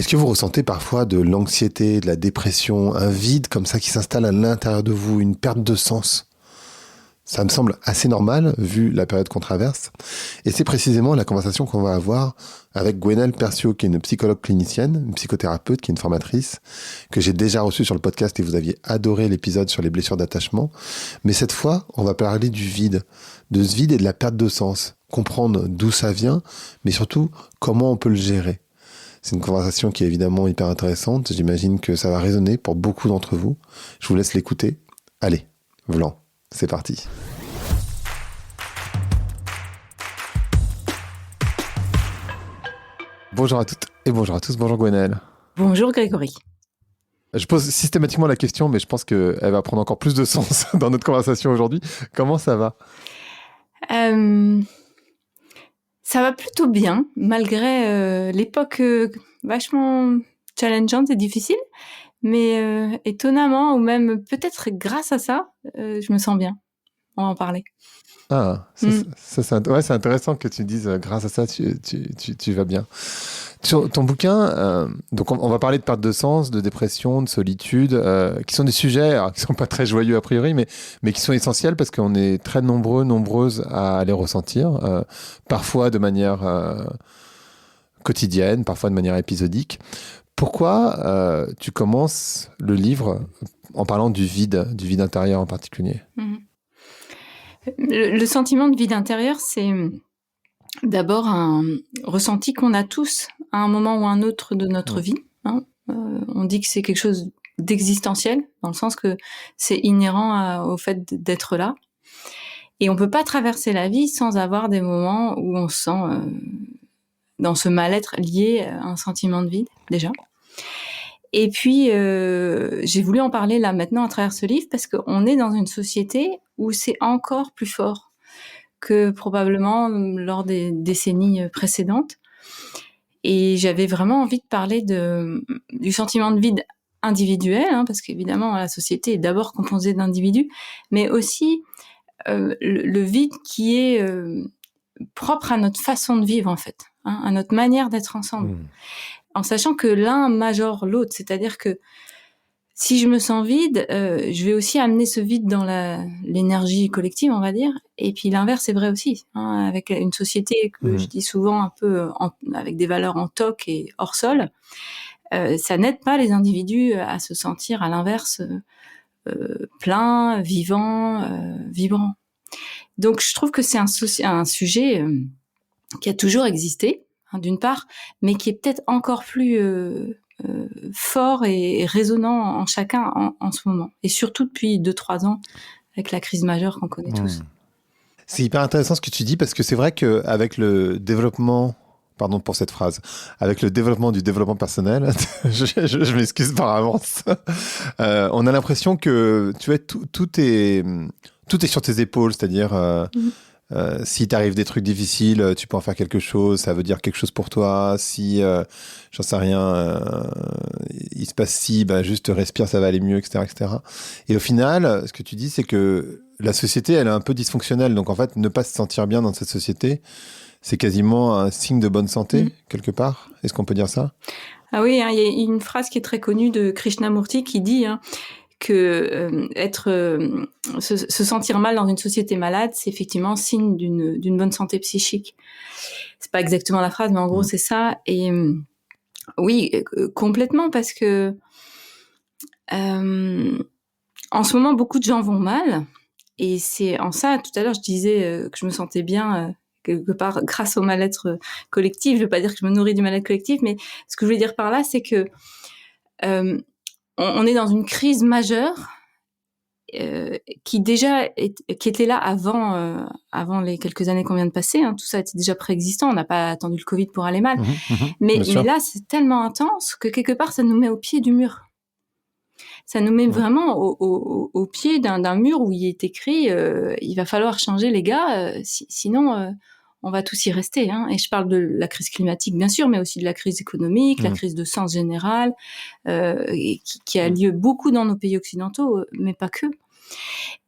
Est-ce que vous ressentez parfois de l'anxiété, de la dépression, un vide comme ça qui s'installe à l'intérieur de vous, une perte de sens? Ça me semble assez normal, vu la période qu'on traverse. Et c'est précisément la conversation qu'on va avoir avec Gwenaëlle Perciaud, qui est une psychologue clinicienne, une psychothérapeute, qui est une formatrice, que j'ai déjà reçue sur le podcast et vous aviez adoré l'épisode sur les blessures d'attachement. Mais cette fois, on va parler du vide, de ce vide et de la perte de sens. Comprendre d'où ça vient, mais surtout, comment on peut le gérer. C'est une conversation qui est évidemment hyper intéressante. J'imagine que ça va résonner pour beaucoup d'entre vous. Je vous laisse l'écouter. Allez, Vlan. C'est parti. Bonjour à toutes et bonjour à tous. Bonjour Gwenaëlle. Bonjour Grégory. Je pose systématiquement la question, mais je pense qu'elle va prendre encore plus de sens dans notre conversation aujourd'hui. Comment ça va ? Ça va plutôt bien, malgré l'époque vachement challengeante et difficile. Mais étonnamment, ou même peut-être grâce à ça, je me sens bien. On va en parler. Ah, c'est intéressant que tu dises grâce à ça, tu vas bien. Sur ton bouquin, donc on va parler de perte de sens, de dépression, de solitude, qui sont des sujets qui sont pas très joyeux a priori, mais qui sont essentiels parce qu'on est très nombreuses à les ressentir, parfois de manière quotidienne, parfois de manière épisodique. Pourquoi tu commences le livre en parlant du vide intérieur en particulier ? Le sentiment de vide intérieur, c'est d'abord un ressenti qu'on a tous à un moment ou un autre de notre vie. On dit que c'est quelque chose d'existentiel, dans le sens que c'est inhérent au fait d'être là. Et on peut pas traverser la vie sans avoir des moments où on se sent dans ce mal-être lié à un sentiment de vide, déjà. Et puis, j'ai voulu en parler là maintenant à travers ce livre parce qu'on est dans une société où c'est encore plus fort que probablement lors des décennies précédentes. Et j'avais vraiment envie de parler du sentiment de vide individuel, parce qu'évidemment la société est d'abord composée d'individus, mais aussi le vide qui est propre à notre façon de vivre en fait, à notre manière d'être ensemble. En sachant que l'un majore l'autre, c'est-à-dire que si je me sens vide, je vais aussi amener ce vide dans l'énergie collective, on va dire. Et puis l'inverse est vrai aussi, avec une société que je dis souvent un peu avec des valeurs en toc et hors sol. Ça n'aide pas les individus à se sentir à l'inverse plein, vivant, vibrant. Donc je trouve que c'est un sujet qui a toujours existé, d'une part, mais qui est peut-être encore plus fort et résonnant en chacun en ce moment. Et surtout depuis 2-3 ans, avec la crise majeure qu'on connaît tous. C'est hyper intéressant ce que tu dis, parce que c'est vrai qu'avec le développement, pardon pour cette phrase, avec le développement du développement personnel, je m'excuse par avance, on a l'impression que tu vois, tout est sur tes épaules, c'est-à-dire... si t'arrive des trucs difficiles, tu peux en faire quelque chose, ça veut dire quelque chose pour toi. Si, j'en sais rien, il se passe si, juste respire, ça va aller mieux, etc., etc. Et au final, ce que tu dis, c'est que la société, elle est un peu dysfonctionnelle. Donc en fait, ne pas se sentir bien dans cette société, c'est quasiment un signe de bonne santé, quelque part. Est-ce qu'on peut dire ça ? Ah oui, il y a une phrase qui est très connue de Krishnamurti qui dit... que se sentir mal dans une société malade, c'est effectivement signe d'une bonne santé psychique. C'est pas exactement la phrase, mais en gros c'est ça. Et oui, complètement, parce que en ce moment beaucoup de gens vont mal, et c'est en ça. Tout à l'heure je disais que je me sentais bien quelque part grâce au mal-être collectif. Je veux pas dire que je me nourris du mal-être collectif, mais ce que je voulais dire par là, c'est que on est dans une crise majeure qui était là avant les quelques années qu'on vient de passer. Tout ça était déjà préexistant. On n'a pas attendu le Covid pour aller mal. Mais là, c'est tellement intense que quelque part, ça nous met au pied du mur. Ça nous met vraiment au pied d'un mur où il est écrit il va falloir changer, les gars, sinon on va tous y rester. Et je parle de la crise climatique, bien sûr, mais aussi de la crise économique, la crise de sens général, qui a lieu beaucoup dans nos pays occidentaux, mais pas que.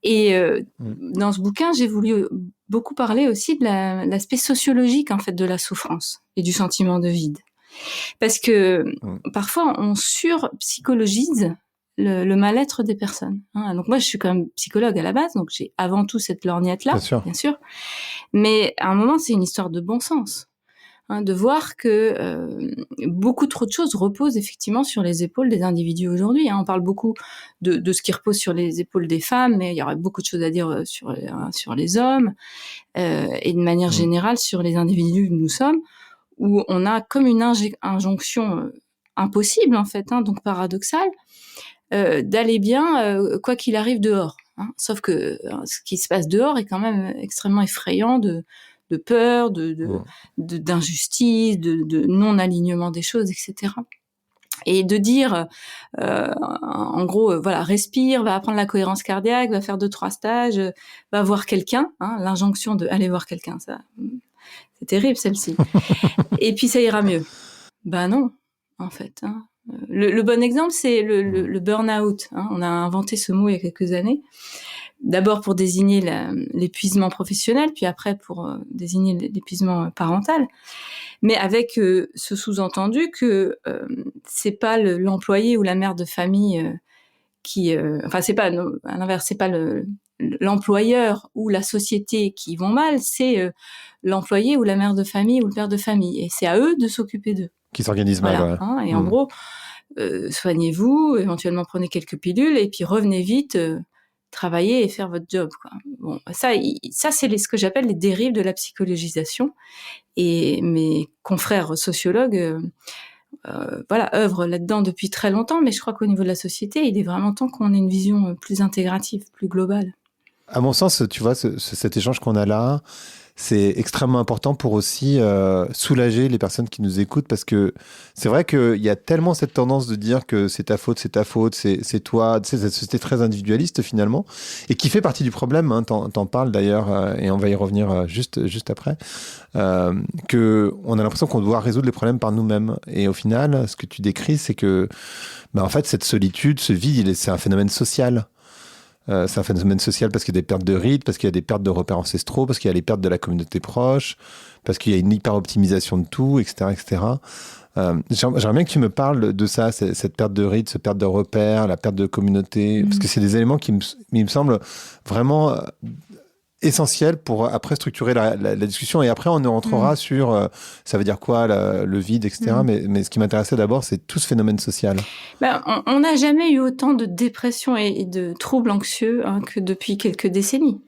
Et dans ce bouquin, j'ai voulu beaucoup parler aussi de l'aspect sociologique en fait de la souffrance et du sentiment de vide. Parce que parfois, on surpsychologise le mal-être des personnes. Hein. Donc moi, je suis quand même psychologue à la base, donc j'ai avant tout cette lorgnette-là, bien sûr. Mais à un moment, c'est une histoire de bon sens. Hein, de voir que beaucoup trop de choses reposent effectivement sur les épaules des individus aujourd'hui. Hein. On parle beaucoup de ce qui repose sur les épaules des femmes, mais il y aurait beaucoup de choses à dire sur les hommes et de manière générale sur les individus que nous sommes, où on a comme une injonction impossible en fait, hein, donc paradoxale, d'aller bien quoi qu'il arrive dehors. Hein. Sauf que ce qui se passe dehors est quand même extrêmement effrayant de peur, d'injustice, de non-alignement des choses, etc. Et de dire, en gros, voilà, respire, va apprendre la cohérence cardiaque, va faire 2-3 stages, va voir quelqu'un, hein, l'injonction de aller voir quelqu'un, ça, c'est terrible celle-ci. Et puis ça ira mieux. Ben non, en fait. Hein. Le bon exemple, c'est le burn-out. Hein. On a inventé ce mot il y a quelques années. D'abord pour désigner l'épuisement professionnel, puis après pour désigner l'épuisement parental. Mais avec ce sous-entendu que c'est pas l'employé ou la mère de famille qui... enfin, c'est pas, non, à l'inverse, c'est pas l'employeur ou la société qui vont mal, c'est l'employé ou la mère de famille ou le père de famille. Et c'est à eux de s'occuper d'eux. Qui s'organisent mal, voilà, hein, et en gros, soignez-vous, éventuellement prenez quelques pilules, et puis revenez vite travailler et faire votre job, quoi. Bon, ça c'est ce que j'appelle les dérives de la psychologisation. Et mes confrères sociologues voilà, œuvrent là-dedans depuis très longtemps, mais je crois qu'au niveau de la société, il est vraiment temps qu'on ait une vision plus intégrative, plus globale. À mon sens, tu vois, cet échange qu'on a là, c'est extrêmement important pour aussi soulager les personnes qui nous écoutent, parce que c'est vrai qu'il y a tellement cette tendance de dire que c'est ta faute, c'est toi, tu sais, cette société très individualiste finalement, et qui fait partie du problème, hein, t'en parles d'ailleurs, et on va y revenir juste après, qu'on a l'impression qu'on doit résoudre les problèmes par nous-mêmes. Et au final, ce que tu décris, c'est que en fait, cette solitude, ce vide, c'est un phénomène social. C'est un phénomène social parce qu'il y a des pertes de rythme, parce qu'il y a des pertes de repères ancestraux, parce qu'il y a les pertes de la communauté proche, parce qu'il y a une hyper-optimisation de tout, etc. etc. J'aimerais bien que tu me parles de ça, cette perte de rythme, cette perte de repères, la perte de communauté, parce que c'est des éléments qui me semblent vraiment essentiels pour après structurer la discussion. Et après, on rentrera sur ça veut dire quoi, le vide, etc. Mais ce qui m'intéressait d'abord, c'est tout ce phénomène social. Ben, on n'a jamais eu autant de dépression et de troubles anxieux que depuis quelques décennies.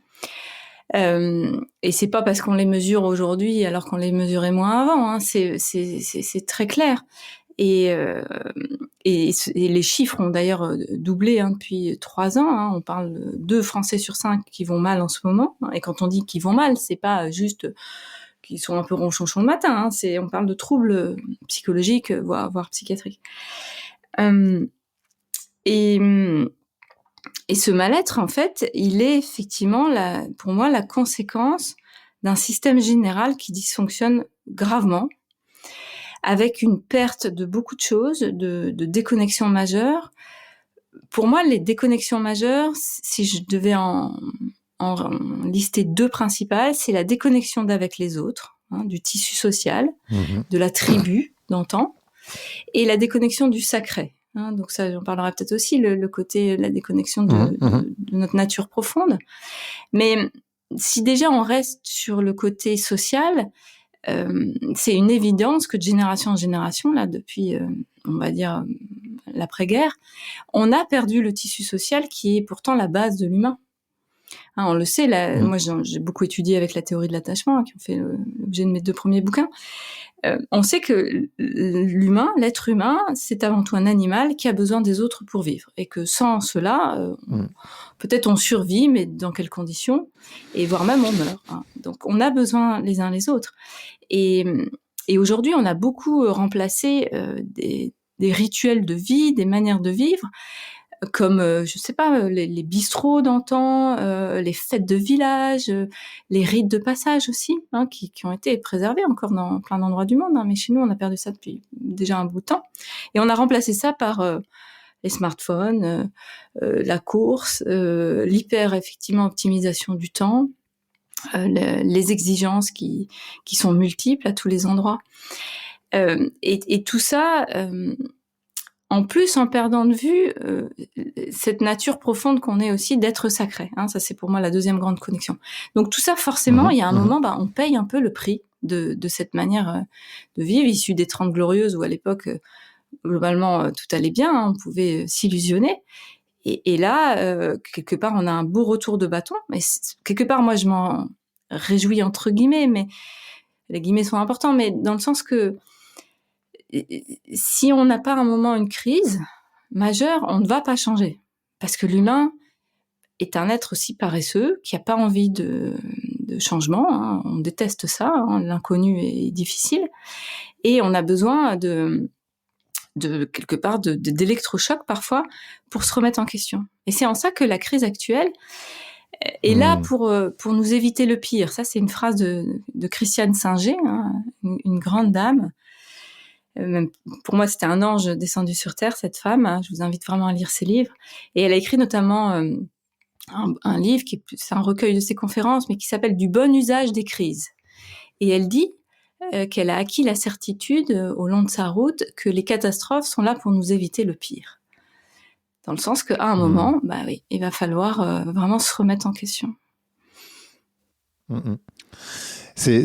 Et c'est pas parce qu'on les mesure aujourd'hui alors qu'on les mesurait moins avant. Hein. C'est très clair. Et les chiffres ont d'ailleurs doublé depuis 3 ans. Hein. On parle de 2 Français sur 5 qui vont mal en ce moment. Hein. Et quand on dit qu'ils vont mal, c'est pas juste qu'ils sont un peu ronchonchons le matin. Hein. On parle de troubles psychologiques, voire psychiatriques. Et ce mal-être, en fait, il est effectivement, pour moi, la conséquence d'un système général qui dysfonctionne gravement, avec une perte de beaucoup de choses, de déconnexions majeures. Pour moi, les déconnexions majeures, si je devais en lister 2 principales, c'est la déconnexion d'avec les autres, hein, du tissu social, de la tribu d'antan, et la déconnexion du sacré. Hein, donc ça, j'en parlerai peut-être aussi, le côté, la déconnexion de notre nature profonde. Mais si déjà on reste sur le côté social, c'est une évidence que de génération en génération, là, depuis, on va dire, l'après-guerre, on a perdu le tissu social qui est pourtant la base de l'humain. Hein, on le sait, moi j'ai beaucoup étudié avec la théorie de l'attachement, qui ont fait l'objet de mes 2 premiers bouquins. On sait que l'humain, l'être humain, c'est avant tout un animal qui a besoin des autres pour vivre. Et que sans cela, peut-être on survit, mais dans quelles conditions ? Et voire même on meurt. Hein. Donc on a besoin les uns les autres. Et aujourd'hui, on a beaucoup remplacé des rituels de vie, des manières de vivre, comme, je sais pas, les bistrots d'antan, les fêtes de village, les rites de passage aussi, hein, qui ont été préservés encore dans plein d'endroits du monde. Hein, mais chez nous, on a perdu ça depuis déjà un bout de temps. Et on a remplacé ça par les smartphones, la course, effectivement, optimisation du temps, les exigences qui sont multiples à tous les endroits. Et tout ça, en plus, en perdant de vue cette nature profonde qu'on est aussi d'être sacré. Hein, ça, c'est pour moi la deuxième grande connexion. Donc tout ça, forcément, il y a un moment, on paye un peu le prix de cette manière de vivre, issue des 30 Glorieuses, où à l'époque, globalement, tout allait bien, hein, on pouvait s'illusionner. Et là, quelque part, on a un beau retour de bâton. Mais quelque part, moi, je m'en réjouis entre guillemets, mais les guillemets sont importants, mais dans le sens que si on n'a pas un moment une crise majeure, on ne va pas changer. Parce que l'humain est un être aussi paresseux, qui n'a pas envie de changement. Hein. On déteste ça, hein. L'inconnu est difficile. Et on a besoin de quelque part d'électrochocs parfois pour se remettre en question. Et c'est en ça que la crise actuelle est là pour nous éviter le pire. Ça, c'est une phrase de Christiane Singer, hein, une grande dame. Même pour moi, c'était un ange descendu sur terre, cette femme. Hein. Je vous invite vraiment à lire ses livres. Et elle a écrit notamment un livre c'est un recueil de ses conférences, mais qui s'appelle « Du bon usage des crises ». Et elle dit qu'elle a acquis la certitude au long de sa route que les catastrophes sont là pour nous éviter le pire. Dans le sens qu'à un moment, oui, il va falloir vraiment se remettre en question. J'ai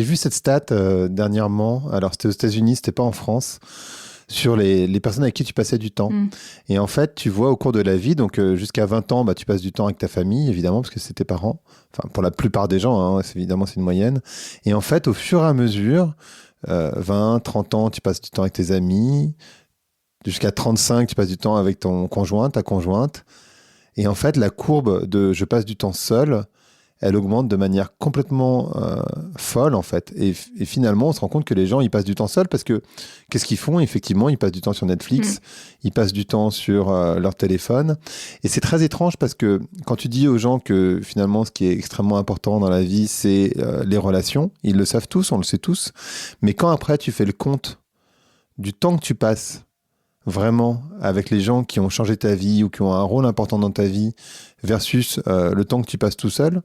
vu cette stat dernièrement. Alors, c'était aux États-Unis, c'était pas en France, sur les personnes avec qui tu passais du temps. Et en fait, tu vois au cours de la vie, donc jusqu'à 20 ans, tu passes du temps avec ta famille, évidemment, parce que c'est tes parents. Enfin, pour la plupart des gens, hein, évidemment, c'est une moyenne. Et en fait, au fur et à mesure, 20, 30 ans, tu passes du temps avec tes amis. Jusqu'à 35, tu passes du temps avec ton conjoint, ta conjointe. Et en fait, la courbe de « je passe du temps seul », elle augmente de manière complètement folle, en fait. Et finalement, on se rend compte que les gens, ils passent du temps seuls parce que qu'est-ce qu'ils font? Effectivement, ils passent du temps sur Netflix, ils passent du temps sur leur téléphone. Et c'est très étrange parce que quand tu dis aux gens que finalement, ce qui est extrêmement important dans la vie, c'est les relations, ils le savent tous, on le sait tous. Mais quand après, tu fais le compte du temps que tu passes vraiment avec les gens qui ont changé ta vie ou qui ont un rôle important dans ta vie versus le temps que tu passes tout seul,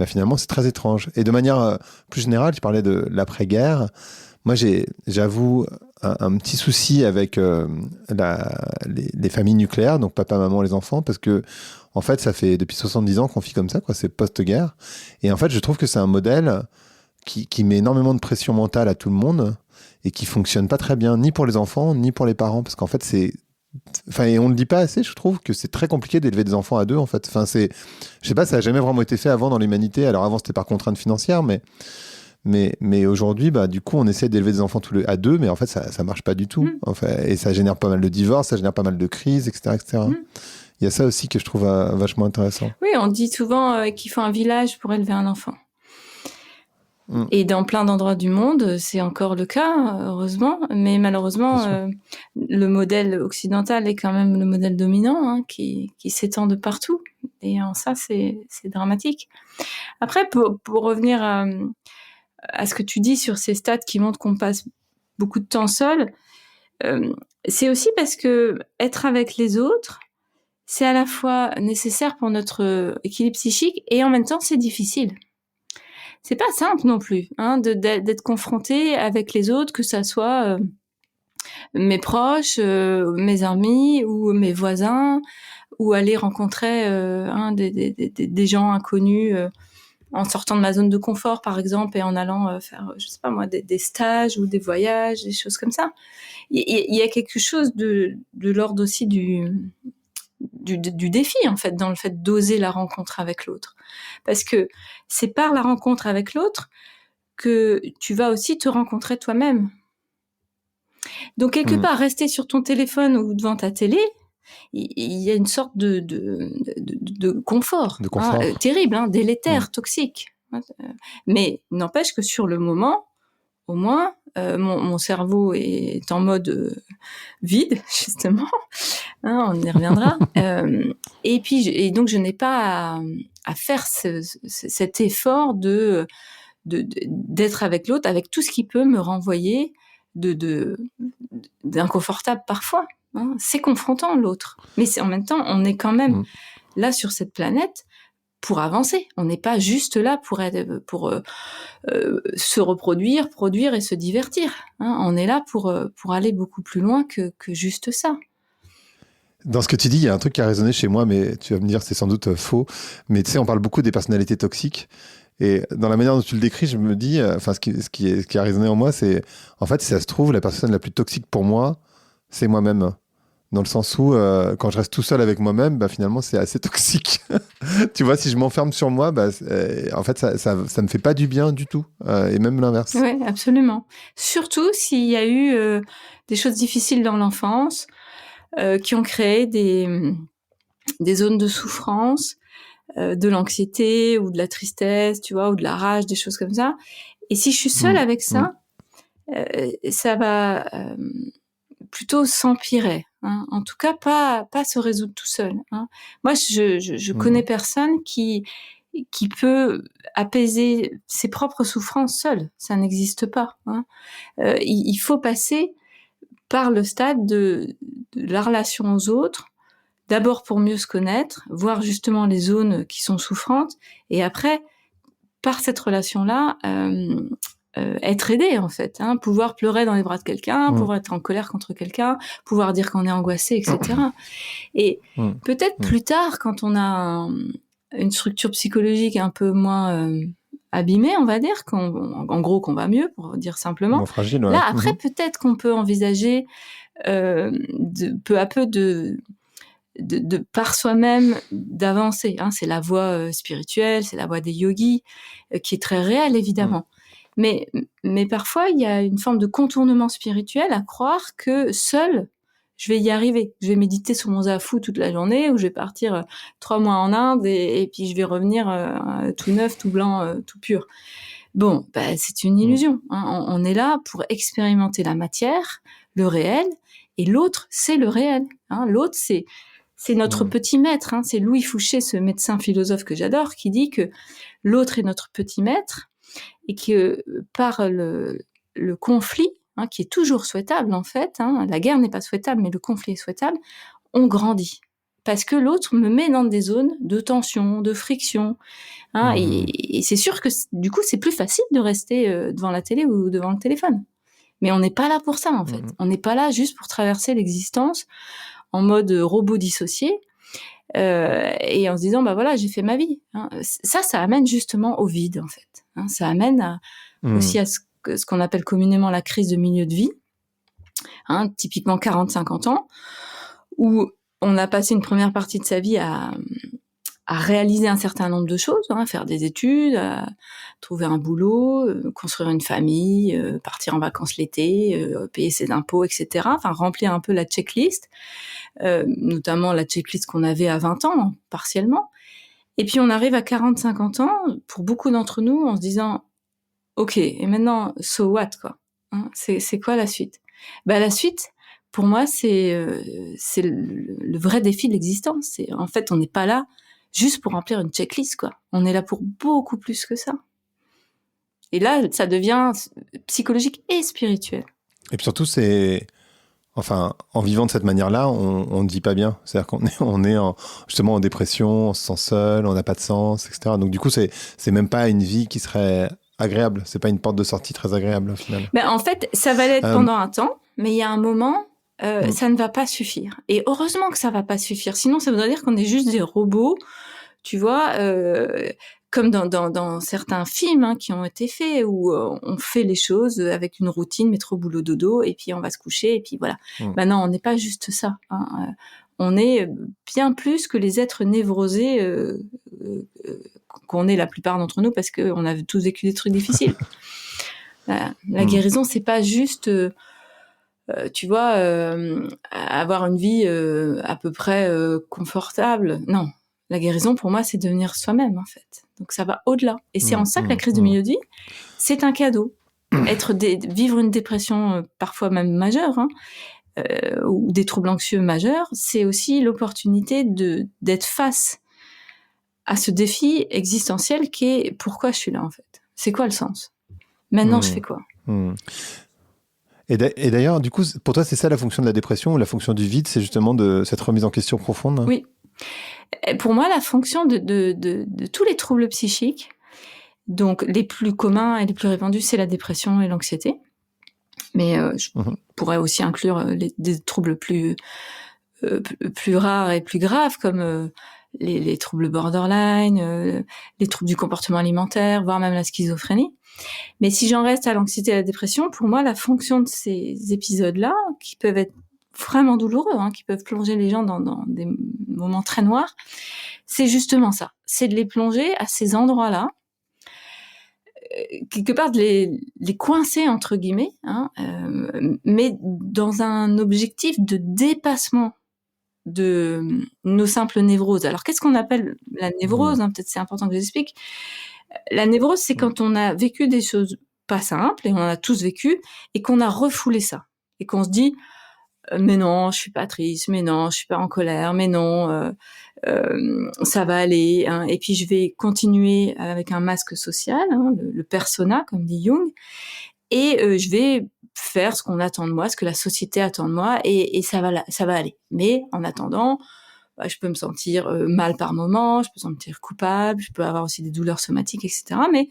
finalement, c'est très étrange. Et de manière plus générale, tu parlais de l'après-guerre. Moi, j'avoue un petit souci avec les familles nucléaires, donc papa, maman, les enfants, parce que en fait, ça fait depuis 70 ans qu'on vit comme ça, quoi. C'est post-guerre. Et en fait, je trouve que c'est un modèle qui met énormément de pression mentale à tout le monde et qui fonctionne pas très bien, ni pour les enfants, ni pour les parents, parce qu'en fait, et on le dit pas assez, je trouve que c'est très compliqué d'élever des enfants à deux, en fait. Enfin, je sais pas, ça a jamais vraiment été fait avant dans l'humanité. Alors avant, c'était par contrainte financière, mais aujourd'hui, du coup, on essaie d'élever des enfants à deux, mais en fait, ça marche pas du tout. Enfin, et ça génère pas mal de divorces, ça génère pas mal de crises, etc., etc. Il y a ça aussi que je trouve vachement intéressant. Oui, on dit souvent qu'il faut un village pour élever un enfant. Et dans plein d'endroits du monde, c'est encore le cas, heureusement. Mais malheureusement, le modèle occidental est quand même le modèle dominant, hein, qui s'étend de partout. Et en ça, c'est dramatique. Après, pour revenir à ce que tu dis sur ces stats qui montrent qu'on passe beaucoup de temps seul, c'est aussi parce que être avec les autres, c'est à la fois nécessaire pour notre équilibre psychique et en même temps, c'est difficile. C'est pas simple non plus, hein, d'être confronté avec les autres, que ça soit mes proches, mes amis ou mes voisins, ou aller rencontrer des gens inconnus en sortant de ma zone de confort, par exemple, et en allant faire, je sais pas moi, des stages ou des voyages, des choses comme ça. Il y a quelque chose de l'ordre aussi du défi, en fait, dans le fait d'oser la rencontre avec l'autre. Parce que c'est par la rencontre avec l'autre que tu vas aussi te rencontrer toi-même. Donc, quelque part, rester sur ton téléphone ou devant ta télé, il y a une sorte de confort. De confort. Terrible, hein, délétère, toxique. Mais n'empêche que sur le moment, au moins, mon cerveau est en mode vide, justement. Hein, on y reviendra. Et donc, je n'ai pas à faire cet effort d'être avec l'autre, avec tout ce qui peut me renvoyer d'inconfortable parfois. Hein. C'est confrontant, l'autre. Mais en même temps, on est quand même là sur cette planète pour avancer. On n'est pas juste là pour se reproduire, produire et se divertir. Hein. On est là pour aller beaucoup plus loin que juste ça. Dans ce que tu dis, il y a un truc qui a résonné chez moi, mais tu vas me dire c'est sans doute faux. Mais tu sais, on parle beaucoup des personnalités toxiques. Et dans la manière dont tu le décris, je me dis, ce qui a résonné en moi, c'est, en fait, si ça se trouve, la personne la plus toxique pour moi, c'est moi-même. Dans le sens où, quand je reste tout seul avec moi-même, bah, finalement, c'est assez toxique. Tu vois, si je m'enferme sur moi, bah, en fait, ça me fait pas du bien du tout. Et même l'inverse. Oui, absolument. Surtout s'il y a eu des choses difficiles dans l'enfance, qui ont créé des zones de souffrance, de l'anxiété ou de la tristesse, tu vois, ou de la rage, des choses comme ça. Et si je suis seule avec ça, ça va plutôt s'empirer. Hein. En tout cas, pas se résoudre tout seul. Hein. Moi, je connais personne qui peut apaiser ses propres souffrances seul. Ça n'existe pas. Hein. Il faut passer par le stade de la relation aux autres, d'abord pour mieux se connaître, voir justement les zones qui sont souffrantes, et après, par cette relation-là, être aidé en fait, hein, pouvoir pleurer dans les bras de quelqu'un, pouvoir être en colère contre quelqu'un, pouvoir dire qu'on est angoissé, etc. Et peut-être plus tard, quand on a une structure psychologique un peu moins abîmée, on va dire, en gros qu'on va mieux, pour dire simplement. Moins fragile, ouais. Là, après, peut-être qu'on peut envisager peu à peu de par soi-même d'avancer. Hein. C'est la voie spirituelle, c'est la voie des yogis, qui est très réelle, évidemment. Mais parfois, il y a une forme de contournement spirituel à croire que seul, je vais y arriver. Je vais méditer sur mon zafu toute la journée, ou je vais partir 3 mois en Inde, et puis je vais revenir tout neuf, tout blanc, tout pur. Bon, bah, c'est une illusion. Hein. On est là pour expérimenter la matière, le réel, et l'autre, c'est le réel. Hein. L'autre, c'est notre petit maître. Hein. C'est Louis Fouché, ce médecin philosophe que j'adore, qui dit que l'autre est notre petit maître, et que par le conflit, hein, qui est toujours souhaitable en fait, hein, la guerre n'est pas souhaitable, mais le conflit est souhaitable, on grandit. Parce que l'autre me met dans des zones de tension, de friction. Hein, et c'est sûr que du coup, c'est plus facile de rester devant la télé ou devant le téléphone. Mais on n'est pas là pour ça en fait. On n'est pas là juste pour traverser l'existence en mode robot dissocié, et en se disant, bah voilà, j'ai fait ma vie. Hein. Ça amène justement au vide, en fait. Hein. Ça amène aussi à ce qu'on appelle communément la crise de milieu de vie, hein, typiquement 40-50 ans, où on a passé une première partie de sa vie à réaliser un certain nombre de choses, hein, faire des études, trouver un boulot, construire une famille, partir en vacances l'été, payer ses impôts, etc. Enfin, remplir un peu la checklist, notamment la checklist qu'on avait à 20 ans, partiellement. Et puis on arrive à 40-50 ans, pour beaucoup d'entre nous, en se disant « Ok, et maintenant, so what, quoi, hein, c'est quoi la suite ?» Bah, la suite, pour moi, c'est le vrai défi de l'existence. En fait, on n'est pas là juste pour remplir une checklist, quoi. On est là pour beaucoup plus que ça. Et là, ça devient psychologique et spirituel. Et puis surtout, en vivant de cette manière-là, on ne dit pas bien. C'est-à-dire qu'on est justement en dépression, on se sent seul, on n'a pas de sens, etc. Donc du coup, c'est même pas une vie qui serait agréable. C'est pas une porte de sortie très agréable au final. Ben, en fait, ça va l'être pendant un temps, mais il y a un moment, ça ne va pas suffire. Et heureusement que ça va pas suffire. Sinon, ça voudrait dire qu'on est juste des robots, tu vois, comme dans certains films, hein, qui ont été faits, où on fait les choses avec une routine, métro, boulot, dodo, et puis on va se coucher, et puis voilà. Ben non, on n'est pas juste ça. Hein. On est bien plus que les êtres névrosés qu'on est la plupart d'entre nous, parce qu'on a tous vécu des trucs difficiles. La guérison, c'est pas juste... tu vois, avoir une vie à peu près confortable. Non, la guérison, pour moi, c'est devenir soi-même, en fait. Donc, ça va au-delà. Et c'est en ça que la crise de milieu de vie, c'est un cadeau. Vivre une dépression, parfois même majeure, hein, ou des troubles anxieux majeurs, c'est aussi l'opportunité d'être face à ce défi existentiel qui est « pourquoi je suis là, en fait ? C'est quoi le sens ? Maintenant, je fais quoi ?» Et d'ailleurs, du coup, pour toi, c'est ça la fonction de la dépression, ou la fonction du vide, c'est justement de cette remise en question profonde ? Oui, Et pour moi, la fonction de tous les troubles psychiques, donc les plus communs et les plus répandus, c'est la dépression et l'anxiété. Mais je pourrais aussi inclure des troubles plus rares et plus graves, comme les troubles borderline, les troubles du comportement alimentaire, voire même la schizophrénie. Mais si j'en reste à l'anxiété et à la dépression, pour moi, la fonction de ces épisodes-là, qui peuvent être vraiment douloureux, qui peuvent plonger les gens dans des moments très noirs, c'est justement ça. C'est de les plonger à ces endroits-là, quelque part de les coincer entre guillemets, mais dans un objectif de dépassement de nos simples névroses. Alors qu'est-ce qu'on appelle la névrose, peut-être c'est important que j'explique. La névrose, c'est quand on a vécu des choses pas simples, et on en a tous vécu, et qu'on a refoulé ça, et qu'on se dit mais non, je suis pas triste, mais non, je suis pas en colère, mais non, ça va aller, et puis je vais continuer avec un masque social, le persona, comme dit Jung, et je vais faire ce qu'on attend de moi, ce que la société attend de moi, et ça va aller. Mais en attendant, je peux me sentir mal par moment, je peux me sentir coupable, je peux avoir aussi des douleurs somatiques, etc. Mais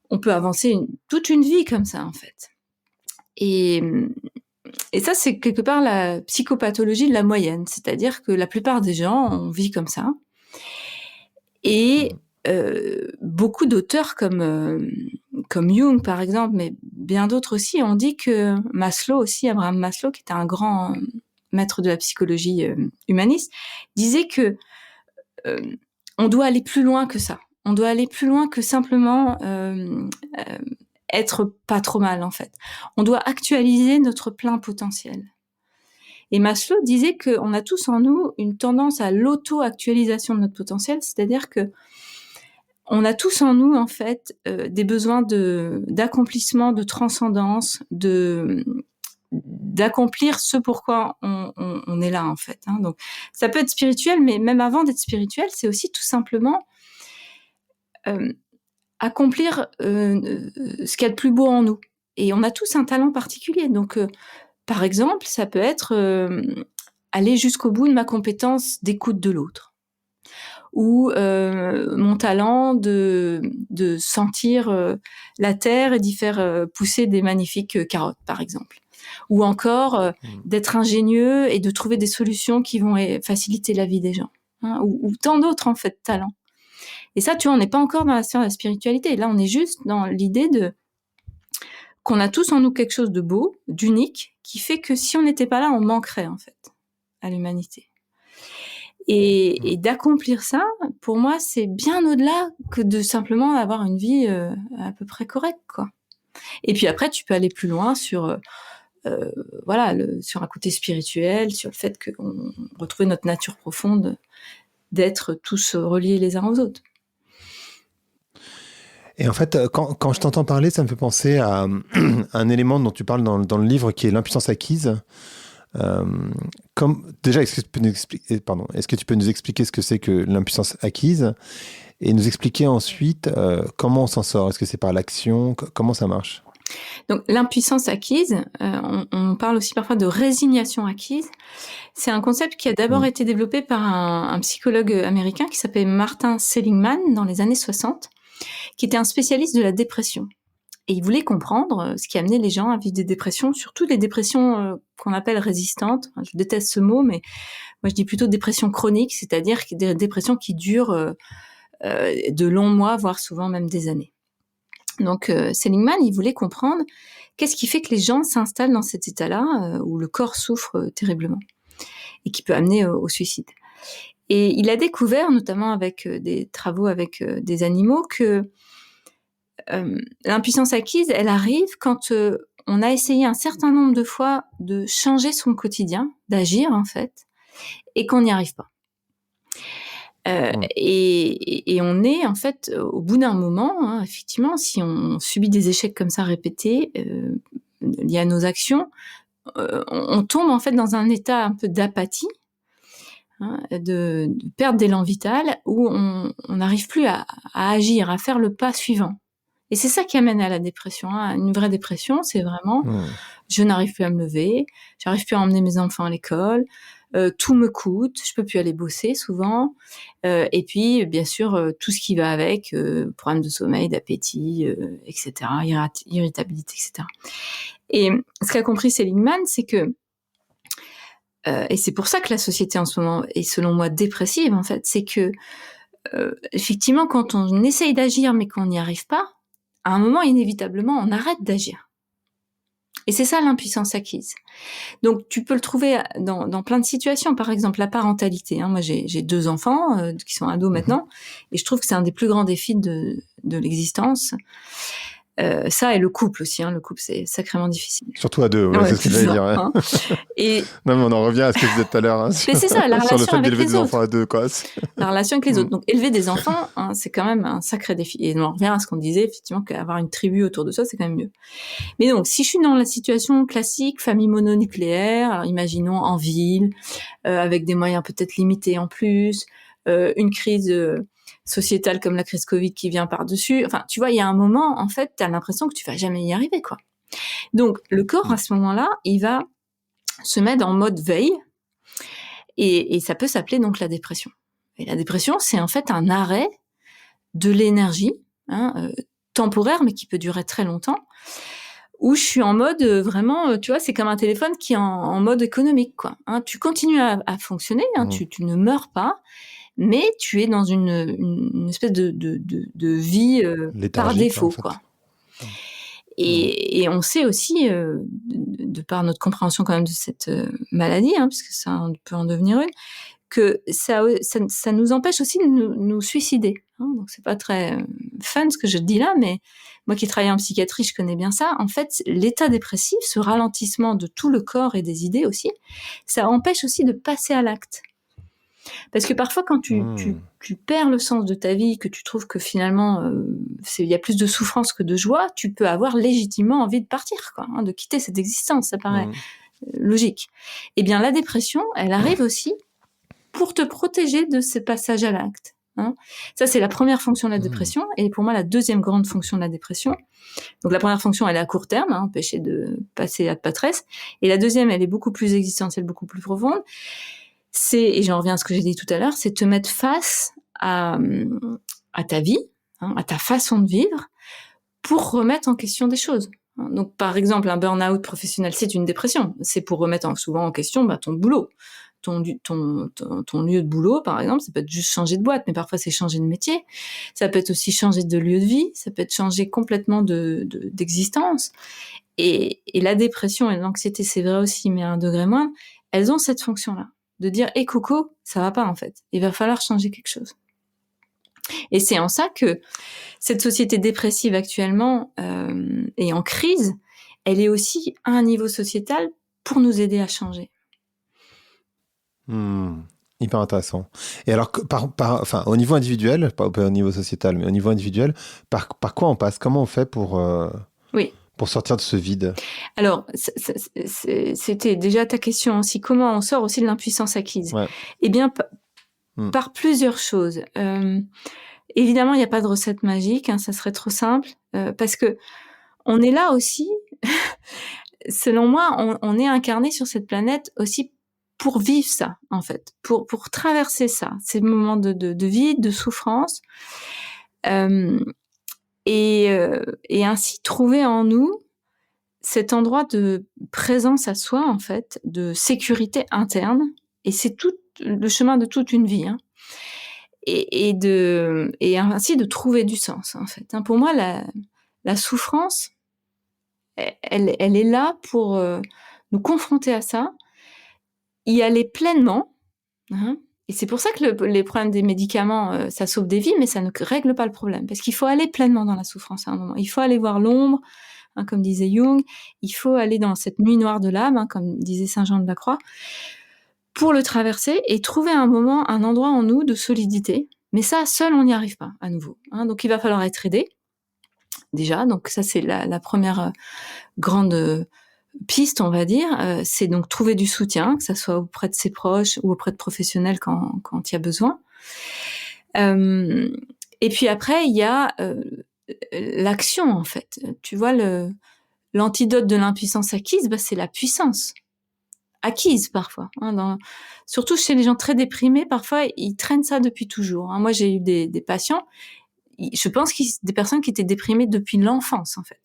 on peut avancer toute une vie comme ça, en fait. Et ça, c'est quelque part la psychopathologie de la moyenne, c'est-à-dire que la plupart des gens, on vit comme ça. Et beaucoup d'auteurs comme Jung, par exemple, mais bien d'autres aussi, ont dit que Maslow aussi, Abraham Maslow, qui était un grand maître de la psychologie humaniste, disait que on doit aller plus loin que ça. On doit aller plus loin que simplement être pas trop mal, en fait. On doit actualiser notre plein potentiel. Et Maslow disait qu'on a tous en nous une tendance à l'auto-actualisation de notre potentiel, c'est-à-dire que on a tous en nous, en fait, des besoins d'accomplissement, de transcendance, d'accomplir ce pourquoi on est là, en fait. Donc, ça peut être spirituel, mais même avant d'être spirituel, c'est aussi tout simplement accomplir ce qu'il y a de plus beau en nous. Et on a tous un talent particulier. Donc, par exemple, ça peut être aller jusqu'au bout de ma compétence d'écoute de l'autre. Ou mon talent de sentir la terre et d'y faire pousser des magnifiques carottes, par exemple. Ou encore d'être ingénieux et de trouver des solutions qui vont faciliter la vie des gens. Ou tant d'autres, en fait, talents. Et ça, tu vois, on n'est pas encore dans la sphère de la spiritualité. Là, on est juste dans l'idée qu'on a tous en nous quelque chose de beau, d'unique, qui fait que si on n'était pas là, on manquerait, en fait, à l'humanité. Et d'accomplir ça, pour moi, c'est bien au-delà que de simplement avoir une vie à peu près correcte, quoi. Et puis après, tu peux aller plus loin sur sur un côté spirituel, sur le fait qu'on retrouve notre nature profonde d'être tous reliés les uns aux autres. Et en fait, quand je t'entends parler, ça me fait penser à un élément dont tu parles dans le livre, qui est l'impuissance acquise. Déjà, est-ce que tu peux nous expliquer ce que c'est que l'impuissance acquise, et nous expliquer ensuite comment on s'en sort? Est-ce que c'est par l'action? Comment ça marche? Donc, l'impuissance acquise, on parle aussi parfois de résignation acquise. C'est un concept qui a d'abord été développé par un psychologue américain qui s'appelait Martin Seligman dans les années 60, qui était un spécialiste de la dépression. Et il voulait comprendre ce qui amenait les gens à vivre des dépressions, surtout les dépressions qu'on appelle résistantes. Je déteste ce mot, mais moi je dis plutôt dépression chronique, c'est-à-dire des dépressions qui durent de longs mois, voire souvent même des années. Donc Seligman, il voulait comprendre qu'est-ce qui fait que les gens s'installent dans cet état-là, où le corps souffre terriblement, et qui peut amener au suicide. Et il a découvert, notamment avec des travaux avec des animaux, que l'impuissance acquise, elle arrive quand on a essayé un certain nombre de fois de changer son quotidien, d'agir en fait, et qu'on n'y arrive pas. Et on est en fait au bout d'un moment, effectivement, si on subit des échecs comme ça répétés liés à nos actions, on tombe en fait dans un état un peu d'apathie, de perte d'élan vital, où on n'arrive plus à agir, à faire le pas suivant. Et c'est ça qui amène à la dépression. Une vraie dépression, c'est vraiment je n'arrive plus à me lever, j'arrive plus à emmener mes enfants à l'école, tout me coûte, je peux plus aller bosser souvent, et puis bien sûr tout ce qui va avec, problème de sommeil, d'appétit, etc., irritabilité, etc. Et ce qu'a compris Seligman, c'est que et c'est pour ça que la société en ce moment est selon moi dépressive en fait, c'est que effectivement quand on essaye d'agir mais qu'on n'y arrive pas, à un moment inévitablement on arrête d'agir. Et c'est ça l'impuissance acquise. Donc tu peux le trouver dans plein de situations, par exemple la parentalité. Moi j'ai 2 enfants qui sont ados maintenant, et je trouve que c'est un des plus grands défis de l'existence. Ça et le couple aussi, le couple c'est sacrément difficile. Surtout à 2, c'est ce que j'allais dire. Et non, mais on en revient à ce que je disais tout à l'heure. Mais c'est ça, la relation sur le fait avec d'élever les des autres. enfants à 2, quoi. La relation avec les autres. Donc élever des enfants, c'est quand même un sacré défi. Et on revient à ce qu'on disait, effectivement, qu'avoir une tribu autour de soi, c'est quand même mieux. Mais donc, si je suis dans la situation classique, famille mononucléaire, alors imaginons en ville, avec des moyens peut-être limités en plus, une crise sociétale comme la crise Covid qui vient par-dessus. Enfin, tu vois, il y a un moment, en fait, t'as l'impression que tu vas jamais y arriver, quoi. Donc, le corps, à ce moment-là, il va se mettre en mode veille, et ça peut s'appeler donc la dépression. Et la dépression, c'est en fait un arrêt de l'énergie, temporaire, mais qui peut durer très longtemps, où je suis en mode vraiment, tu vois, c'est comme un téléphone qui est en mode économique, quoi. Tu continues à fonctionner, tu ne meurs pas, mais tu es dans une espèce de vie par défaut, en fait. Quoi. Et on sait aussi, de par notre compréhension quand même de cette maladie, puisque ça peut en devenir une, que ça nous empêche aussi de nous suicider. Donc c'est pas très fun ce que je dis là, mais moi qui travaille en psychiatrie, je connais bien ça. En fait, l'état dépressif, ce ralentissement de tout le corps et des idées aussi, ça empêche aussi de passer à l'acte. Parce que parfois, quand tu perds le sens de ta vie, que tu trouves que finalement, il y a plus de souffrance que de joie, tu peux avoir légitimement envie de partir, quoi, de quitter cette existence, ça paraît logique. Eh bien, la dépression, elle arrive aussi pour te protéger de ce passage à l'acte. Ça, c'est la première fonction de la dépression, et pour moi, la deuxième grande fonction de la dépression. Donc, la première fonction, elle est à court terme, empêcher de passer à patresse, et la deuxième, elle est beaucoup plus existentielle, beaucoup plus profonde. Et j'en reviens à ce que j'ai dit tout à l'heure, c'est te mettre face à ta vie, à ta façon de vivre, pour remettre en question des choses. Donc, par exemple, un burn-out professionnel, c'est une dépression. C'est pour remettre souvent en question ton boulot. Ton lieu de boulot, par exemple, ça peut être juste changer de boîte, mais parfois c'est changer de métier. Ça peut être aussi changer de lieu de vie, ça peut être changer complètement d'existence. Et la dépression et l'anxiété, c'est vrai aussi, mais à un degré moindre, elles ont cette fonction-là, de dire « Hé Coco, ça va pas en fait, il va falloir changer quelque chose ». Et c'est en ça que cette société dépressive actuellement est en crise, elle est aussi à un niveau sociétal pour nous aider à changer. Hyper intéressant. Et alors, au niveau individuel, pas au niveau sociétal, mais au niveau individuel, par quoi on passe? Comment on fait pour sortir de ce vide? Alors, c'était déjà ta question aussi. Comment on sort aussi de l'impuissance acquise? Eh bien, par plusieurs choses. Évidemment, il n'y a pas de recette magique, ça serait trop simple, parce que on est là aussi, selon moi, on est incarné sur cette planète aussi pour vivre ça, en fait, pour traverser ça, ces moments de vide, de souffrance, et ainsi trouver en nous cet endroit de présence à soi, en fait, de sécurité interne, et c'est tout le chemin de toute une vie, et ainsi de trouver du sens, en fait. Pour moi, la souffrance, elle est là pour nous confronter à ça, y aller pleinement, et c'est pour ça que les problèmes des médicaments, ça sauve des vies, mais ça ne règle pas le problème, parce qu'il faut aller pleinement dans la souffrance à un moment. Il faut aller voir l'ombre, comme disait Jung, il faut aller dans cette nuit noire de l'âme, comme disait Saint Jean de la Croix, pour le traverser et trouver un moment, un endroit en nous de solidité. Mais ça, seul, on n'y arrive pas, à nouveau. Donc, il va falloir être aidé, déjà. Donc, ça, c'est la première grande piste, on va dire. C'est donc trouver du soutien, que ça soit auprès de ses proches ou auprès de professionnels quand il y a besoin. Et puis après, il y a l'action, en fait. Tu vois, l'antidote de l'impuissance acquise, c'est la puissance acquise parfois. Surtout chez les gens très déprimés, parfois ils traînent ça depuis toujours. Moi, j'ai eu des patients, je pense des personnes qui étaient déprimées depuis l'enfance en fait.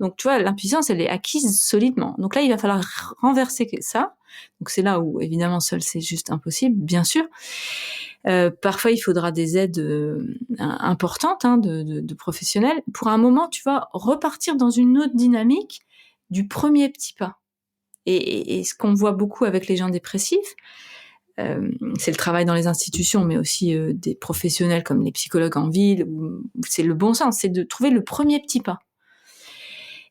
Donc tu vois, l'impuissance, elle est acquise solidement. Donc là, il va falloir renverser ça. Donc c'est là où évidemment seul c'est juste impossible, bien sûr. Parfois, il faudra des aides importantes de professionnels pour un moment, tu vois, repartir dans une autre dynamique du premier petit pas. Et ce qu'on voit beaucoup avec les gens dépressifs, c'est le travail dans les institutions, mais aussi des professionnels comme les psychologues en ville, où c'est le bon sens, c'est de trouver le premier petit pas.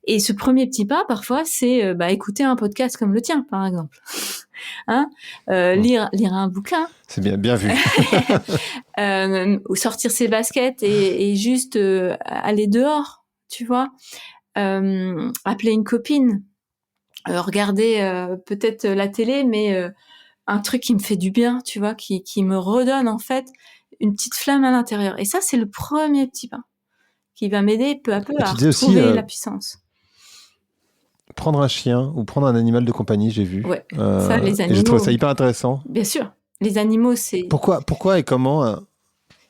Et ce premier petit pas, parfois, c'est écouter un podcast comme le tien, par exemple. Lire un bouquin. C'est bien vu. Ou sortir ses baskets et juste aller dehors, tu vois. Appeler une copine. Regarder peut-être la télé, mais un truc qui me fait du bien, tu vois, qui me redonne en fait une petite flamme à l'intérieur. Et ça, c'est le premier petit pas qui va m'aider peu à peu à retrouver la puissance. Prendre un chien ou prendre un animal de compagnie, j'ai vu. Ouais, ça, les animaux. Et j'ai trouvé ça hyper intéressant. Bien sûr. Les animaux, c'est... Pourquoi et comment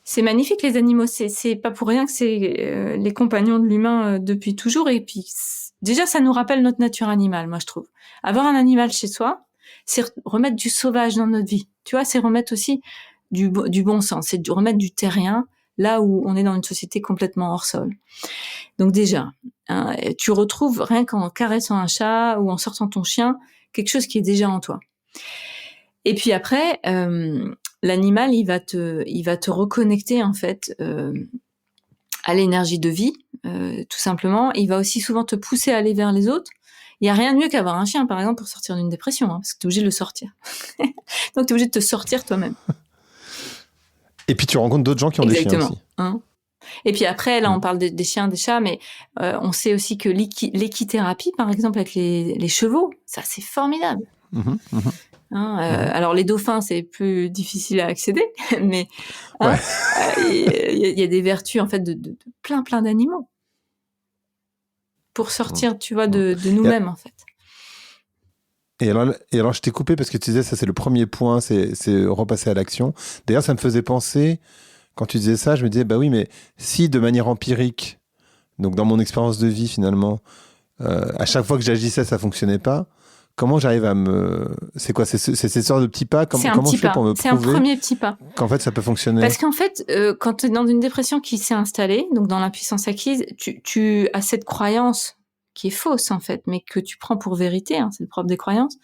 C'est magnifique, les animaux. C'est pas pour rien que c'est les compagnons de l'humain depuis toujours. Et puis, déjà, ça nous rappelle notre nature animale, moi, je trouve. Avoir un animal chez soi, c'est remettre du sauvage dans notre vie. Tu vois, c'est remettre aussi du bon sens. C'est remettre du terrien là où on est dans une société complètement hors sol. Donc déjà, tu retrouves, rien qu'en caressant un chat ou en sortant ton chien, quelque chose qui est déjà en toi. Et puis après, l'animal, il va te reconnecter en fait à l'énergie de vie, tout simplement. Il va aussi souvent te pousser à aller vers les autres. Il n'y a rien de mieux qu'avoir un chien, par exemple, pour sortir d'une dépression, parce que tu es obligé de le sortir. Donc tu es obligé de te sortir toi-même. Et puis tu rencontres d'autres gens qui ont des chiens aussi. Et puis après, là, on parle des chiens, des chats, mais on sait aussi que l'équithérapie, par exemple, avec les chevaux, ça, c'est formidable. Alors, les dauphins, c'est plus difficile à accéder, mais il y a des vertus, en fait, de plein d'animaux pour sortir, tu vois, de nous-mêmes, en fait. Et alors, je t'ai coupé parce que tu disais, ça, c'est le premier point, c'est repasser à l'action. D'ailleurs, ça me faisait penser... Quand tu disais ça, je me disais, bah oui, mais si de manière empirique, donc dans mon expérience de vie finalement, à chaque fois que j'agissais, ça fonctionnait pas, comment j'arrive à me... C'est quoi? C'est cette sorte de petit pas? Comment je fais pour me prouver? C'est un premier petit pas. Qu'en fait, ça peut fonctionner? Parce qu'en fait, quand tu es dans une dépression qui s'est installée, donc dans l'impuissance acquise, tu as cette croyance qui est fausse en fait, mais que tu prends pour vérité, c'est le propre des croyances,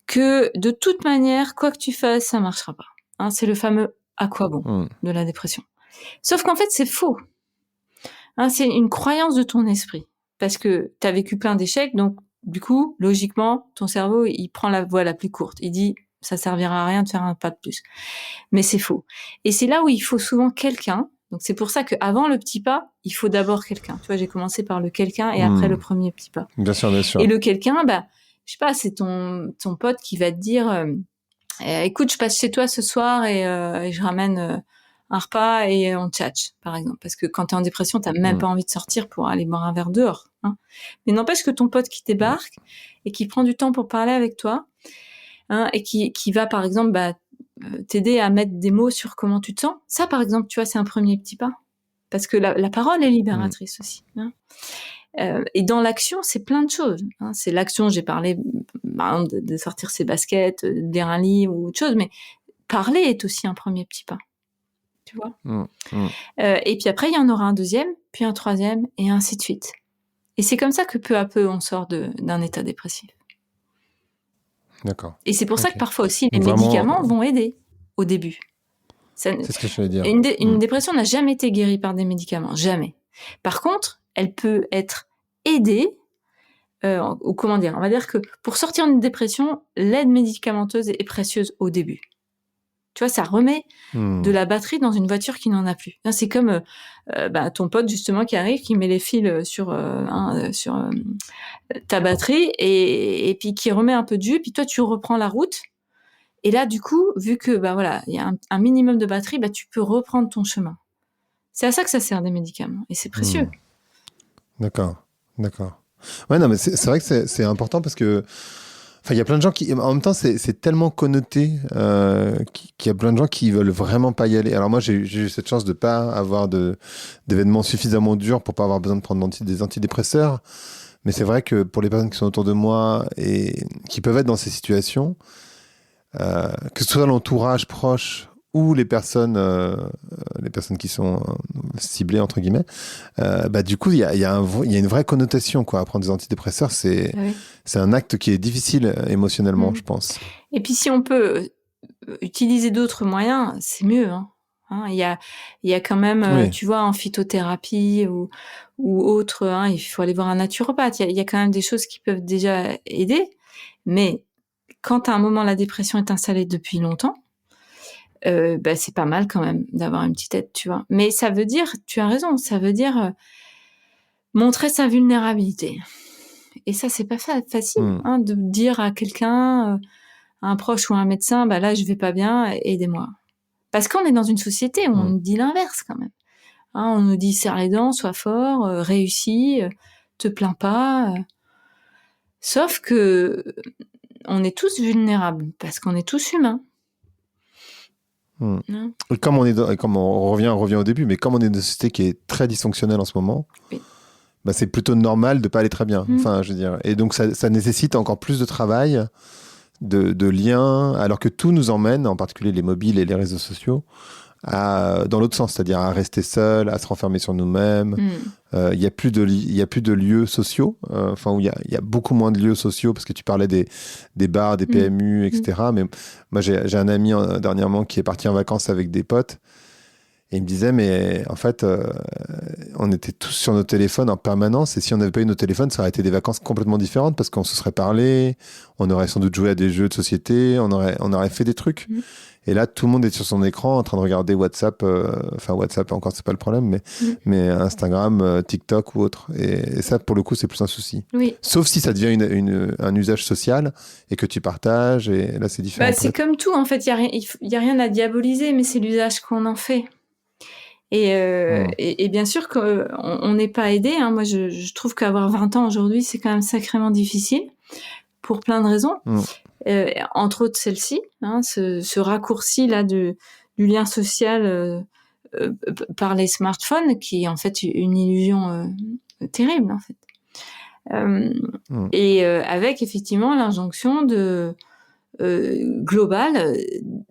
que de toute manière, quoi que tu fasses, ça marchera pas. C'est le fameux à quoi bon de la dépression. Sauf qu'en fait, c'est faux. C'est une croyance de ton esprit. Parce que tu as vécu plein d'échecs, donc du coup, logiquement, ton cerveau, il prend la voie la plus courte. Il dit, ça servira à rien de faire un pas de plus. Mais c'est faux. Et c'est là où il faut souvent quelqu'un. Donc c'est pour ça qu'avant le petit pas, il faut d'abord quelqu'un. Tu vois, j'ai commencé par le quelqu'un et après le premier petit pas. Bien sûr, bien sûr. Et le quelqu'un, je sais pas, c'est ton pote qui va te dire... écoute, je passe chez toi ce soir et je ramène un repas et on tchatche, par exemple. Parce que quand t'es en dépression, t'as même pas envie de sortir pour aller boire un verre dehors. Mais n'empêche que ton pote qui débarque et qui prend du temps pour parler avec toi et qui va, par exemple, t'aider à mettre des mots sur comment tu te sens. Ça, par exemple, tu vois, c'est un premier petit pas. Parce que la parole est libératrice aussi. Et dans l'action, c'est plein de choses. C'est l'action, j'ai parlé de sortir ses baskets, de lire un livre ou autre chose, mais parler est aussi un premier petit pas. Tu vois et puis après, il y en aura un deuxième, puis un troisième, et ainsi de suite. Et c'est comme ça que peu à peu, on sort d'un état dépressif. D'accord. Et c'est pour ça que parfois aussi, les médicaments vont aider au début. C'est ce que je voulais dire. Une dépression n'a jamais été guérie par des médicaments, jamais. Par contre, elle peut être aidée, ou comment dire, on va dire que pour sortir d'une dépression, l'aide médicamenteuse est précieuse au début. Tu vois, ça remet de la batterie dans une voiture qui n'en a plus. C'est comme ton pote justement qui arrive, qui met les fils sur ta batterie et puis qui remet un peu de jus, puis toi tu reprends la route. Et là, du coup, vu que il y a un minimum de batterie, tu peux reprendre ton chemin. C'est à ça que ça sert des médicaments, et c'est précieux. D'accord. Ouais, non, mais c'est vrai que c'est important parce que, enfin, il y a plein de gens qui, en même temps, c'est tellement connoté qu'il y a plein de gens qui veulent vraiment pas y aller. Alors moi, j'ai eu cette chance de pas avoir d'événements suffisamment durs pour pas avoir besoin de prendre des antidépresseurs. Mais c'est vrai que pour les personnes qui sont autour de moi et qui peuvent être dans ces situations, que ce soit l'entourage proche ou les personnes qui sont ciblées entre guillemets, bah du coup il y a une vraie connotation quoi. À prendre des antidépresseurs, Ah oui. c'est un acte qui est difficile émotionnellement, Mm. je pense. Et puis si on peut utiliser d'autres moyens, c'est mieux. Hein, il y a quand même, Oui. tu vois, en phytothérapie ou autre, hein, il faut aller voir un naturopathe. Il y a quand même des choses qui peuvent déjà aider. Mais quand à un moment la dépression est installée depuis longtemps, bah, c'est pas mal quand même d'avoir une petite aide, tu vois. Mais ça veut dire, tu as raison, ça veut dire montrer sa vulnérabilité. Et ça, c'est pas facile, Hmm. hein, de dire à quelqu'un, à un proche ou à un médecin, bah là, je vais pas bien, aidez-moi. Parce qu'on est dans une société où on Hmm. nous dit l'inverse quand même. Hein, on nous dit serre les dents, sois fort, réussis, te plains pas. Sauf que on est tous vulnérables parce qu'on est tous humains. Hmm. Hein. Et comme on revient au début, mais comme on est dans une société qui est très dysfonctionnelle en ce moment, Oui. bah, c'est plutôt normal de pas aller très bien. Mm. Enfin, je veux dire, et donc ça nécessite encore plus de travail, de liens, alors que tout nous emmène, en particulier les mobiles et les réseaux sociaux, dans l'autre sens, c'est-à-dire à rester seul, à se renfermer sur nous-mêmes. Mm. Il y a plus de lieux sociaux, enfin où il y a beaucoup moins de lieux sociaux parce que tu parlais des bars, des Mm. PMU, etc. Mais moi j'ai un ami dernièrement qui est parti en vacances avec des potes et il me disait mais en fait on était tous sur nos téléphones en permanence et si on n'avait pas eu nos téléphones ça aurait été des vacances complètement différentes parce qu'on se serait parlé, on aurait sans doute joué à des jeux de société, on aurait fait des trucs. Mm. Et là, tout le monde est sur son écran en train de regarder WhatsApp. Enfin, WhatsApp, encore, c'est pas le problème, mais Instagram, TikTok ou autre. Et ça, pour le coup, c'est plus un souci. Oui. Sauf si ça devient un usage social et que tu partages. Et là, c'est différent. Bah, c'est comme tout, en fait, il y a rien à diaboliser, mais c'est l'usage qu'on en fait. Et bien sûr qu'on n'est pas aidé. Hein. Moi, je trouve qu'avoir 20 ans aujourd'hui, c'est quand même sacrément difficile pour plein de raisons. Entre autres celle-ci, hein, ce raccourci là du lien social par les smartphones, qui est en fait une illusion terrible en fait. Et avec effectivement l'injonction globale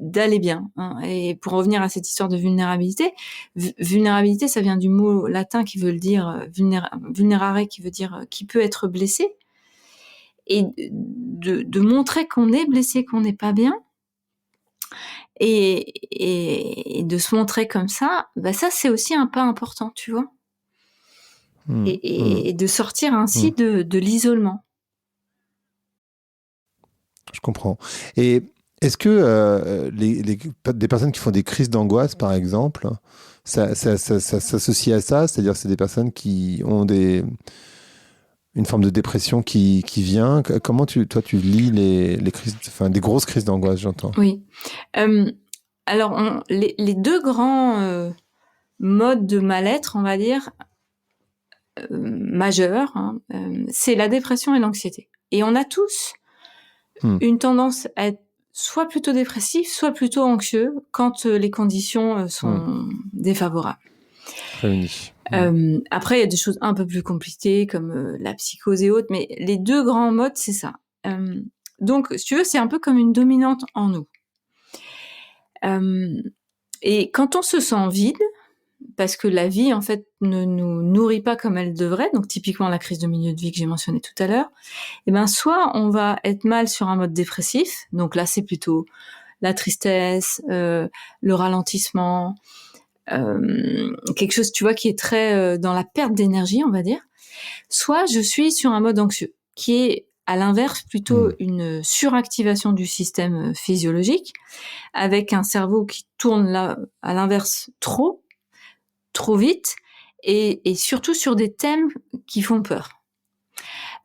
d'aller bien. Hein. Et pour revenir à cette histoire de vulnérabilité, vulnérabilité, ça vient du mot latin qui veut le dire vulnerare, qui veut dire qui peut être blessé. Et de montrer qu'on est blessé, qu'on n'est pas bien, et de se montrer comme ça, bah ça c'est aussi un pas important, tu vois. Et de sortir ainsi de l'isolement. Je comprends. Et est-ce que des personnes qui font des crises d'angoisse, par exemple, ça s'associe à ça? C'est-à-dire c'est des personnes qui ont une forme de dépression qui vient. Comment toi, tu lis les crises, enfin, des grosses crises d'angoisse, j'entends. Oui. Alors, les deux grands modes de mal-être, on va dire, majeurs, hein, c'est la dépression et l'anxiété. Et on a tous une tendance à être soit plutôt dépressif, soit plutôt anxieux quand les conditions sont défavorables. Réunis. Après, il y a des choses un peu plus compliquées comme la psychose et autres, mais les deux grands modes, c'est ça. Donc, si tu veux, c'est un peu comme une dominante en nous. Et quand on se sent vide, parce que la vie, en fait, ne nous nourrit pas comme elle devrait, donc typiquement la crise de milieu de vie que j'ai mentionnée tout à l'heure, et ben soit on va être mal sur un mode dépressif, donc là c'est plutôt la tristesse, le ralentissement, quelque chose, tu vois, qui est très dans la perte d'énergie, on va dire. Soit je suis sur un mode anxieux, qui est à l'inverse plutôt une suractivation du système physiologique, avec un cerveau qui tourne là à l'inverse trop vite, et surtout sur des thèmes qui font peur.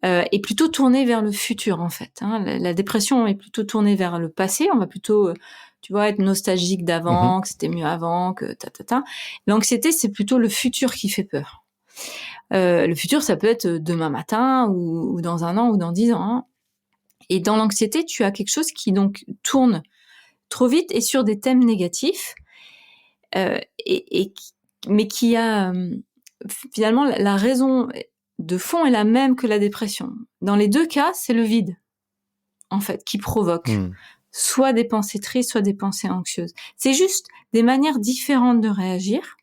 Et plutôt tourné vers le futur en fait. Hein. La dépression est plutôt tournée vers le passé. On va plutôt, tu vois, être nostalgique d'avant, que c'était mieux avant, que ta. L'anxiété, c'est plutôt le futur qui fait peur. Le futur, ça peut être demain matin ou dans 1 an ou dans 10 ans. Hein. Et dans l'anxiété, tu as quelque chose qui donc tourne trop vite et sur des thèmes négatifs, mais qui a finalement la raison de fond est la même que la dépression. Dans les 2 cas, c'est le vide, en fait, qui provoque soit des pensées tristes, soit des pensées anxieuses. C'est juste des manières différentes de réagir,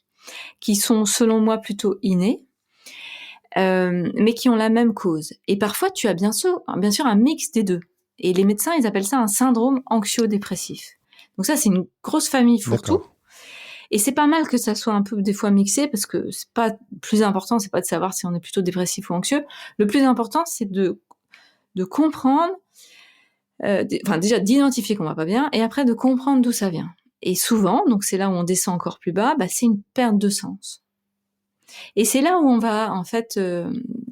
qui sont, selon moi, plutôt innées, mais qui ont la même cause. Et parfois, tu as bien sûr un mix des 2. Et les médecins, ils appellent ça un syndrome anxio-dépressif. Donc ça, c'est une grosse famille fourre-tout. Et c'est pas mal que ça soit un peu des fois mixé, parce que c'est pas le plus important, c'est pas de savoir si on est plutôt dépressif ou anxieux. Le plus important, c'est de comprendre, déjà d'identifier qu'on va pas bien, et après de comprendre d'où ça vient. Et souvent, donc c'est là où on descend encore plus bas, c'est une perte de sens. Et c'est là où on va en fait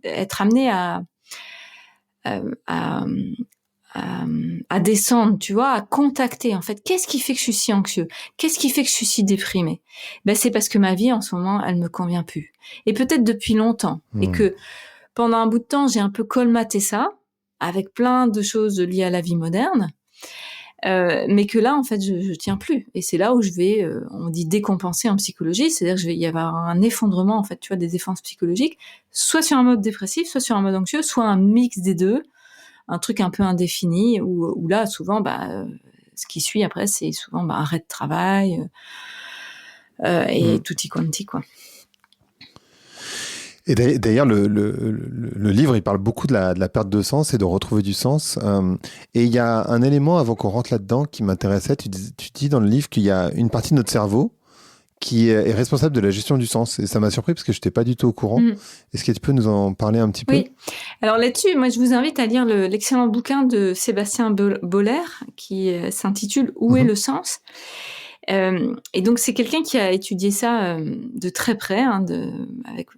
être amené à descendre, tu vois, à contacter en fait. Qu'est-ce qui fait que je suis si anxieux ? Qu'est-ce qui fait que je suis si déprimée ? C'est parce que ma vie en ce moment, elle me convient plus. Et peut-être depuis longtemps. Et que pendant un bout de temps, j'ai un peu colmaté ça avec plein de choses liées à la vie moderne. Mais que là, en fait, je tiens plus. Et c'est là où je vais, on dit décompenser en psychologie, c'est-à-dire que il y avoir un effondrement, en fait, tu vois, des défenses psychologiques, soit sur un mode dépressif, soit sur un mode anxieux, soit un mix des 2, un truc un peu indéfini, où là, souvent, ce qui suit après, c'est souvent arrêt de travail, et tutti quanti, quoi. Et d'ailleurs, le livre, il parle beaucoup de la perte de sens et de retrouver du sens. Et il y a un élément, avant qu'on rentre là-dedans, qui m'intéressait. Tu dis dans le livre qu'il y a une partie de notre cerveau qui est responsable de la gestion du sens. Et ça m'a surpris parce que je n'étais pas du tout au courant. Est-ce que tu peux nous en parler un petit peu ? Oui. Alors là-dessus, moi, je vous invite à lire l'excellent bouquin de Sébastien Boller qui s'intitule « Où est le sens ?» Et donc, c'est quelqu'un qui a étudié ça de très près, avec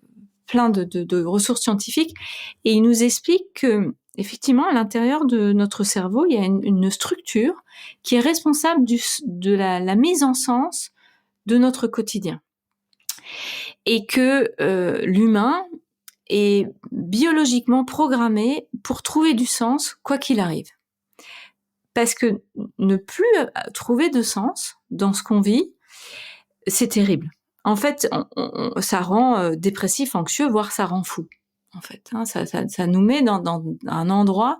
plein de ressources scientifiques, et il nous explique que effectivement à l'intérieur de notre cerveau il y a une structure qui est responsable de la mise en sens de notre quotidien, et que l'humain est biologiquement programmé pour trouver du sens quoi qu'il arrive, parce que ne plus trouver de sens dans ce qu'on vit, c'est terrible. En fait, ça rend dépressif, anxieux, voire ça rend fou. En fait, ça nous met dans un endroit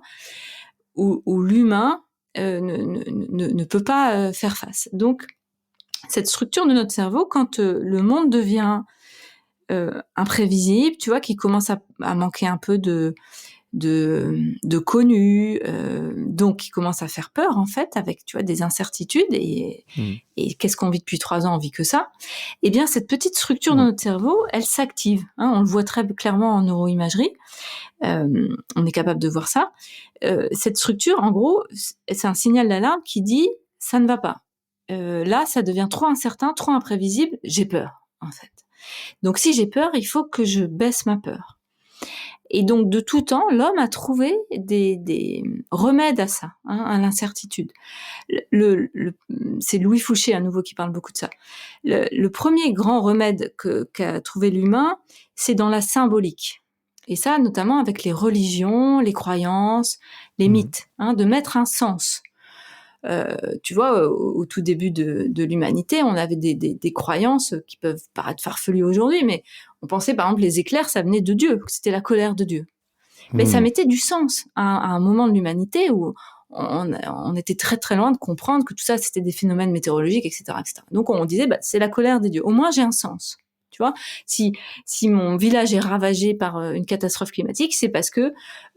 où l'humain ne peut pas faire face. Donc, cette structure de notre cerveau, quand le monde devient imprévisible, tu vois, qui commence à manquer un peu de connu, donc qui commence à faire peur en fait, avec tu vois des incertitudes, et qu'est-ce qu'on vit depuis 3 ans, on vit que ça. Eh bien cette petite structure dans notre cerveau, elle s'active, on le voit très clairement en neuroimagerie, on est capable de voir ça. Cette structure, en gros, c'est un signal d'alarme qui dit ça ne va pas, là ça devient trop incertain, trop imprévisible, j'ai peur en fait. Donc si j'ai peur, il faut que je baisse ma peur. Et donc, de tout temps, l'homme a trouvé des remèdes à ça, à l'incertitude. C'est Louis Fouché, à nouveau, qui parle beaucoup de ça. Le premier grand remède qu'a trouvé l'humain, c'est dans la symbolique. Et ça, notamment avec les religions, les croyances, les mythes, de mettre un sens. Tu vois, au tout début de l'humanité, on avait des croyances qui peuvent paraître farfelues aujourd'hui, mais on pensait par exemple les éclairs, ça venait de Dieu, que c'était la colère de Dieu. Mais ça mettait du sens à un moment de l'humanité où on était très très loin de comprendre que tout ça c'était des phénomènes météorologiques, etc., etc. Donc on disait c'est la colère des dieux. Au moins j'ai un sens. Tu vois, si mon village est ravagé par une catastrophe climatique, c'est parce que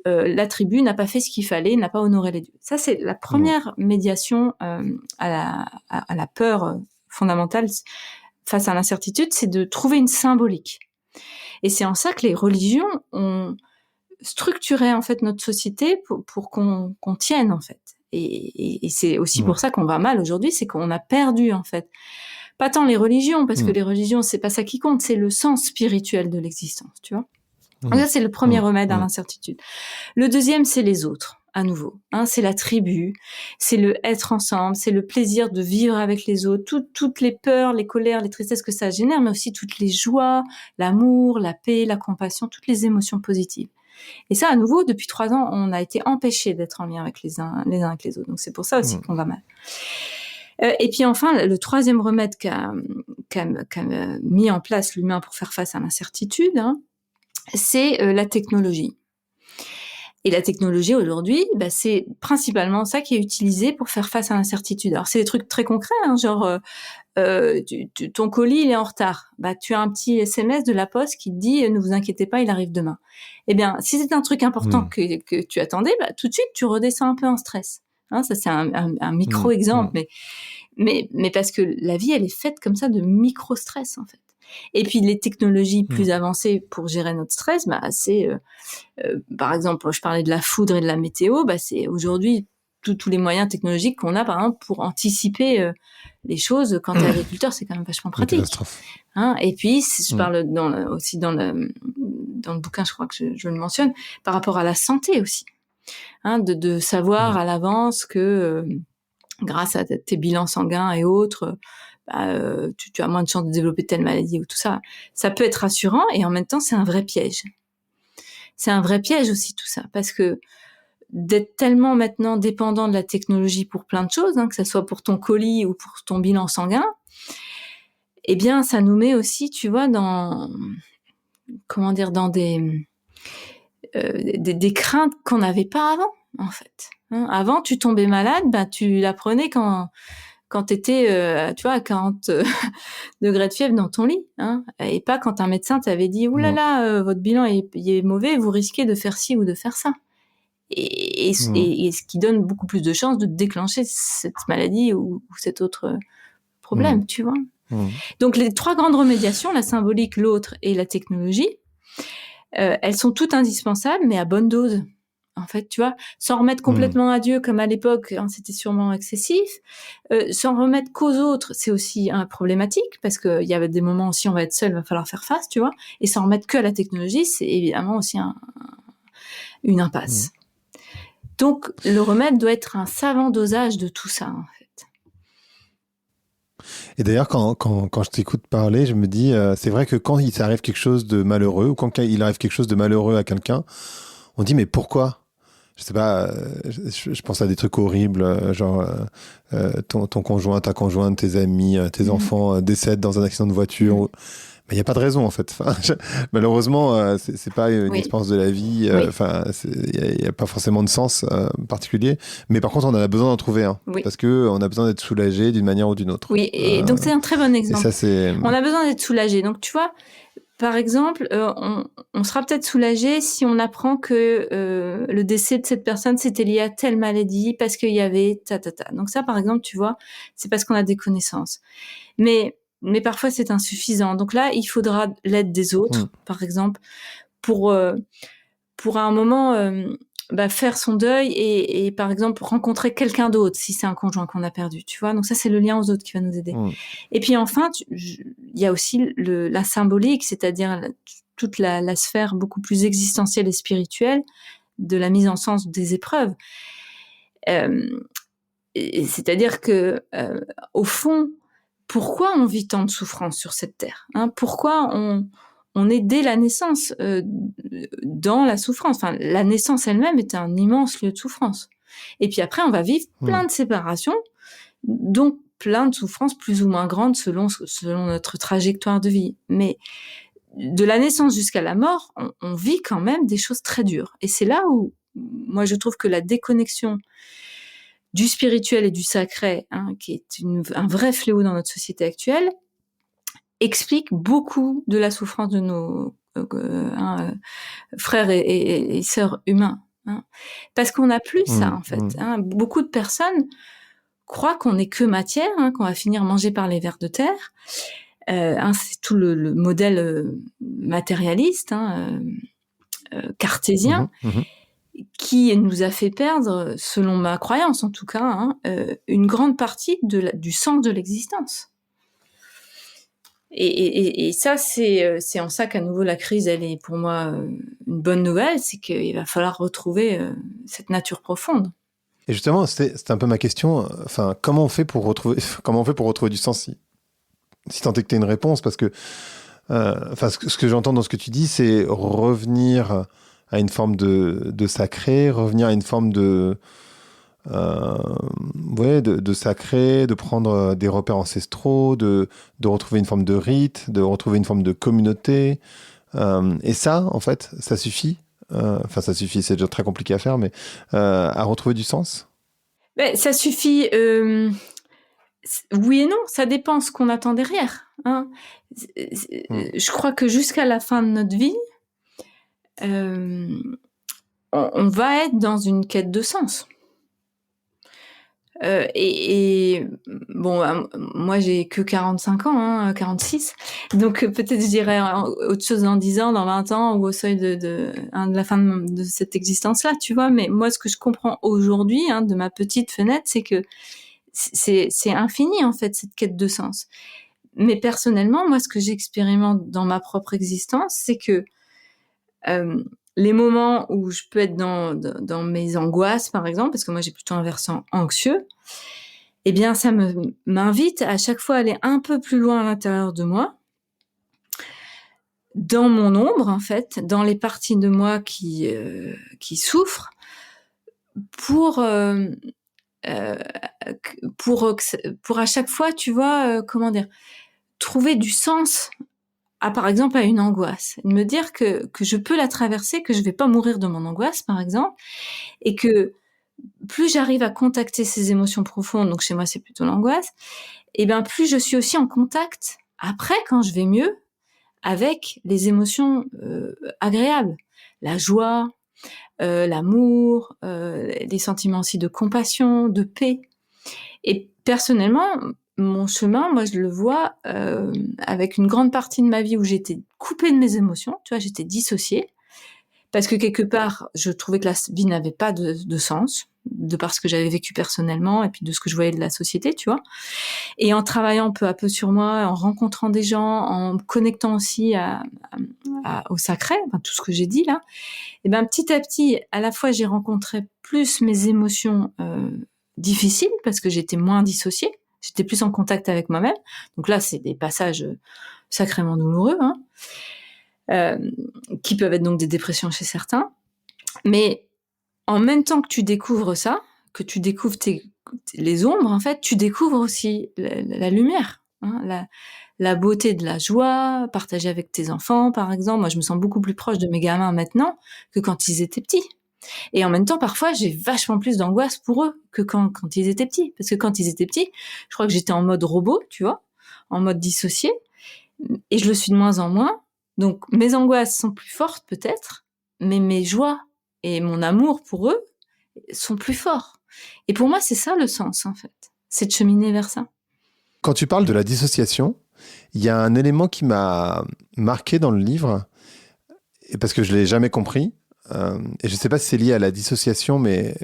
la tribu n'a pas fait ce qu'il fallait, n'a pas honoré les dieux. Ça, c'est la première médiation à la peur fondamentale face à l'incertitude, c'est de trouver une symbolique. Et c'est en ça que les religions ont structuré en fait notre société pour qu'on tienne en fait. Et c'est aussi pour ça qu'on va mal aujourd'hui, c'est qu'on a perdu en fait. Pas tant les religions, parce que les religions, c'est pas ça qui compte, c'est le sens spirituel de l'existence, tu vois. Donc ça, c'est le premier remède à l'incertitude. Le deuxième, c'est les autres. à nouveau. C'est la tribu, c'est le être ensemble, c'est le plaisir de vivre avec les autres, toutes les peurs, les colères, les tristesses que ça génère, mais aussi toutes les joies, l'amour, la paix, la compassion, toutes les émotions positives. Et ça, à nouveau, depuis 3 ans, on a été empêchés d'être en lien avec les uns avec les autres. Donc c'est pour ça aussi qu'on va mal. Et puis enfin, le troisième remède qu'a mis en place l'humain pour faire face à l'incertitude, c'est la technologie. Et la technologie aujourd'hui, c'est principalement ça qui est utilisé pour faire face à l'incertitude. Alors c'est des trucs très concrets, genre ton colis il est en retard. Tu as un petit SMS de la poste qui te dit ne vous inquiétez pas, il arrive demain. Eh bien, si c'est un truc important que tu attendais, tout de suite tu redescends un peu en stress. Ça c'est un micro exemple, mais parce que la vie elle est faite comme ça de micro stress en fait. Et puis les technologies plus avancées pour gérer notre stress, c'est par exemple, je parlais de la foudre et de la météo, c'est aujourd'hui tous les moyens technologiques qu'on a par exemple pour anticiper les choses. Quand t'es agriculteur, c'est quand même vachement pratique. Et puis je parle aussi dans le bouquin, je crois que je le mentionne, par rapport à la santé aussi, de savoir à l'avance que grâce à tes bilans sanguins et autres, tu as moins de chances de développer telle maladie ou tout ça. Ça peut être rassurant et en même temps, c'est un vrai piège. C'est un vrai piège aussi tout ça, parce que d'être tellement maintenant dépendant de la technologie pour plein de choses, que ce soit pour ton colis ou pour ton bilan sanguin, eh bien, ça nous met aussi, tu vois, dans des craintes qu'on n'avait pas avant, en fait. Avant, tu tombais malade, tu l'apprenais quand t'étais, tu vois, à 40 degrés de fièvre dans ton lit, et pas quand un médecin t'avait dit « Ouh là là, votre bilan est mauvais, vous risquez de faire ci ou de faire ça ». Et ce qui donne beaucoup plus de chances de déclencher cette maladie ou cet autre problème, tu vois. Donc les 3 grandes remédiations, la symbolique, l'autre et la technologie, elles sont toutes indispensables, mais à bonne dose. En fait, tu vois, s'en remettre complètement à Dieu, comme à l'époque, c'était sûrement excessif. S'en remettre qu'aux autres, c'est aussi problématique, parce qu'il y avait des moments où si on va être seul, il va falloir faire face, tu vois. Et s'en remettre que à la technologie, c'est évidemment aussi une impasse. Donc, le remède doit être un savant dosage de tout ça, en fait. Et d'ailleurs, quand je t'écoute parler, je me dis, c'est vrai que quand il s'arrive quelque chose de malheureux, ou quand il arrive quelque chose de malheureux à quelqu'un, on dit, mais pourquoi ? Je sais pas, je pense à des trucs horribles, genre ton conjoint, ta conjointe, tes amis, tes enfants décèdent dans un accident de voiture. Mais il n'y a pas de raison, en fait. Malheureusement, c'est pas une expérience de la vie. Il n'y a pas forcément de sens particulier. Mais par contre, on a besoin d'en trouver un. Parce qu'on a besoin d'être soulagé d'une manière ou d'une autre. Oui, et donc c'est un très bon exemple. Et ça, on a besoin d'être soulagé. Donc, tu vois, par exemple, on sera peut-être soulagé si on apprend que le décès de cette personne, c'était lié à telle maladie, parce qu'il y avait ta. Donc ça, par exemple, tu vois, c'est parce qu'on a des connaissances. Mais parfois, c'est insuffisant. Donc là, il faudra l'aide des autres, par exemple, pour à un moment faire son deuil et par exemple, rencontrer quelqu'un d'autre, si c'est un conjoint qu'on a perdu, tu vois. Donc ça, c'est le lien aux autres qui va nous aider. Et puis enfin, il y a aussi la symbolique, c'est-à-dire toute la sphère beaucoup plus existentielle et spirituelle de la mise en sens des épreuves. C'est-à-dire que, au fond, pourquoi on vit tant de souffrance sur cette terre, Pourquoi on est dès la naissance dans la souffrance. Enfin, la naissance elle-même est un immense lieu de souffrance. Et puis après, on va vivre plein de séparations, donc plein de souffrances plus ou moins grandes selon notre trajectoire de vie. Mais de la naissance jusqu'à la mort, on vit quand même des choses très dures. Et c'est là où, moi, je trouve que la déconnexion du spirituel et du sacré, qui est un vrai fléau dans notre société actuelle, explique beaucoup de la souffrance de nos frères et sœurs humains. Parce qu'on n'a plus ça, en fait. Beaucoup de personnes croient qu'on n'est que matière, qu'on va finir mangé par les vers de terre. C'est tout le modèle matérialiste, cartésien, qui nous a fait perdre, selon ma croyance en tout cas, une grande partie du sens de l'existence. Et ça, c'est en ça qu'à nouveau la crise, elle est pour moi une bonne nouvelle, c'est qu'il va falloir retrouver cette nature profonde. Et justement, c'était un peu ma question. Enfin, comment on fait pour retrouver du sens si tant est que tu as une réponse, parce que ce que j'entends dans ce que tu dis, c'est revenir à une forme de sacré, revenir à une forme de sacré, de prendre des repères ancestraux, de retrouver une forme de rite, de retrouver une forme de communauté. Et ça, en fait, ça suffit. Ça suffit, c'est déjà très compliqué à faire, mais à retrouver du sens. Ça suffit. Oui et non, ça dépend ce qu'on attend derrière. Hein. Je crois que jusqu'à la fin de notre vie, on va être dans une quête de sens. Bon, moi j'ai que 45 ans, 46, donc peut-être je dirais autre chose dans 10 ans, dans 20 ans, ou au seuil de la fin de cette existence-là, tu vois. Mais moi, ce que je comprends aujourd'hui, de ma petite fenêtre, c'est que c'est infini, en fait, cette quête de sens. Mais personnellement, moi, ce que j'expérimente dans ma propre existence, c'est que les moments où je peux être dans mes angoisses, par exemple, parce que moi j'ai plutôt un versant anxieux, eh bien ça m'invite à chaque fois à aller un peu plus loin à l'intérieur de moi, dans mon ombre en fait, dans les parties de moi qui souffrent, pour à chaque fois, tu vois, trouver du sens par exemple, à une angoisse. Me dire que je peux la traverser, que je vais pas mourir de mon angoisse, par exemple, et que plus j'arrive à contacter ces émotions profondes, donc chez moi c'est plutôt l'angoisse, et bien plus je suis aussi en contact, après, quand je vais mieux, avec les émotions agréables. La joie, l'amour, les sentiments aussi de compassion, de paix. Et personnellement, mon chemin, moi, je le vois avec une grande partie de ma vie où j'étais coupée de mes émotions, tu vois, j'étais dissociée, parce que quelque part, je trouvais que la vie n'avait pas de sens, de par ce que j'avais vécu personnellement et puis de ce que je voyais de la société, tu vois. Et en travaillant peu à peu sur moi, en rencontrant des gens, en me connectant aussi au sacré, tout ce que j'ai dit là, et ben petit à petit, à la fois, j'ai rencontré plus mes émotions difficiles parce que j'étais moins dissociée. J'étais plus en contact avec moi-même. Donc là, c'est des passages sacrément douloureux, qui peuvent être donc des dépressions chez certains. Mais en même temps que tu découvres ça, que tu découvres les ombres, en fait, tu découvres aussi la lumière, la beauté de la joie, partagée avec tes enfants, par exemple. Moi, je me sens beaucoup plus proche de mes gamins maintenant que quand ils étaient petits. Et en même temps, parfois, j'ai vachement plus d'angoisse pour eux que quand ils étaient petits. Parce que quand ils étaient petits, je crois que j'étais en mode robot, tu vois, en mode dissocié. Et je le suis de moins en moins. Donc, mes angoisses sont plus fortes, peut-être, mais mes joies et mon amour pour eux sont plus forts. Et pour moi, c'est ça le sens, en fait. C'est de cheminer vers ça. Quand tu parles de la dissociation, il y a un élément qui m'a marqué dans le livre, et parce que je ne l'ai jamais compris. Et je ne sais pas si c'est lié à la dissociation, mais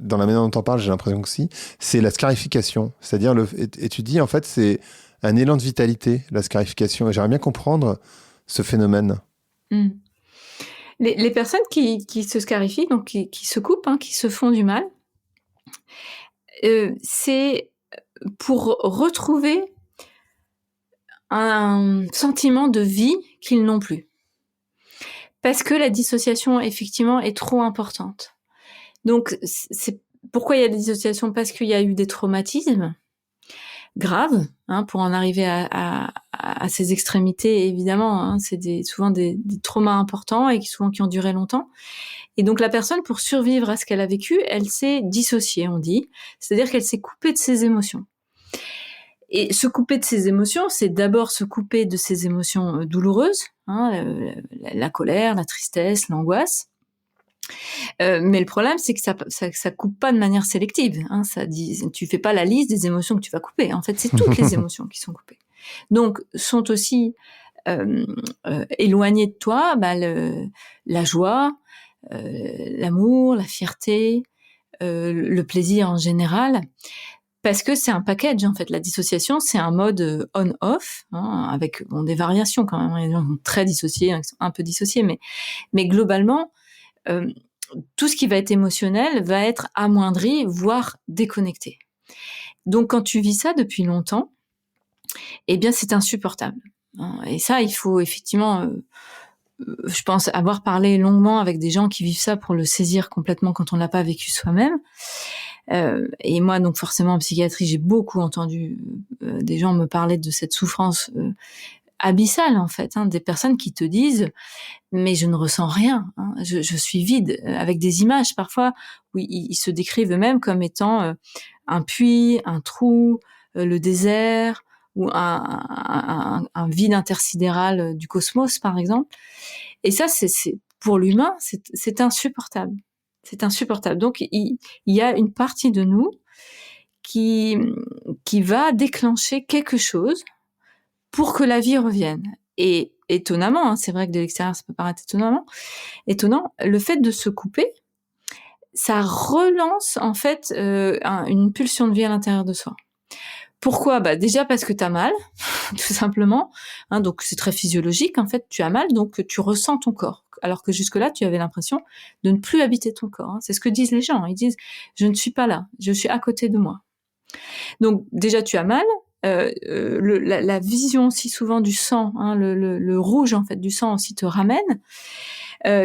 dans la manière dont on parle, j'ai l'impression que si. C'est la scarification. C'est-à-dire, et tu dis, en fait, c'est un élan de vitalité, la scarification. Et j'aimerais bien comprendre ce phénomène. Les personnes qui se scarifient, donc qui se coupent, qui se font du mal, c'est pour retrouver un sentiment de vie qu'ils n'ont plus. Parce que la dissociation, effectivement, est trop importante. Donc, c'est pourquoi il y a des dissociations ? Parce qu'il y a eu des traumatismes graves, pour en arriver à ces extrémités, évidemment. C'est souvent des traumas importants et qui ont duré longtemps. Et donc, la personne, pour survivre à ce qu'elle a vécu, elle s'est dissociée, on dit. C'est-à-dire qu'elle s'est coupée de ses émotions. Et se couper de ses émotions, c'est d'abord se couper de ses émotions douloureuses, la colère, la tristesse, l'angoisse. Mais le problème, c'est que ça coupe pas de manière sélective. Tu fais pas la liste des émotions que tu vas couper. En fait, c'est toutes les émotions qui sont coupées. Donc, sont aussi éloignées de toi la joie, l'amour, la fierté, le plaisir en général. parce que c'est un package en fait. La dissociation, c'est un mode on-off, avec des variations quand même. Il y a des gens qui sont très dissociés, qui sont un peu dissociés, mais globalement, tout ce qui va être émotionnel va être amoindri, voire déconnecté. Donc quand tu vis ça depuis longtemps, eh bien c'est insupportable. Et ça, il faut effectivement, je pense avoir parlé longuement avec des gens qui vivent ça pour le saisir complètement quand on l'a pas vécu soi-même. Et moi, donc forcément en psychiatrie, j'ai beaucoup entendu des gens me parler de cette souffrance abyssale en fait, des personnes qui te disent mais je ne ressens rien, je suis vide, avec des images parfois où ils se décrivent eux-mêmes comme étant un puits, un trou, le désert ou un vide intersidéral du cosmos par exemple. Et ça, c'est pour l'humain, c'est insupportable. C'est insupportable. Donc il y a une partie de nous qui va déclencher quelque chose pour que la vie revienne. Et étonnamment, c'est vrai que de l'extérieur ça peut paraître étonnant, le fait de se couper, ça relance en fait une pulsion de vie à l'intérieur de soi. Pourquoi ? Déjà parce que t'as mal, tout simplement. Donc c'est très physiologique. En fait, tu as mal, donc tu ressens ton corps. Alors que jusque-là, tu avais l'impression de ne plus habiter ton corps. C'est ce que disent les gens. Ils disent « je ne suis pas là, je suis à côté de moi ». Donc déjà, tu as mal. La vision si souvent du sang, le rouge en fait du sang aussi te ramène.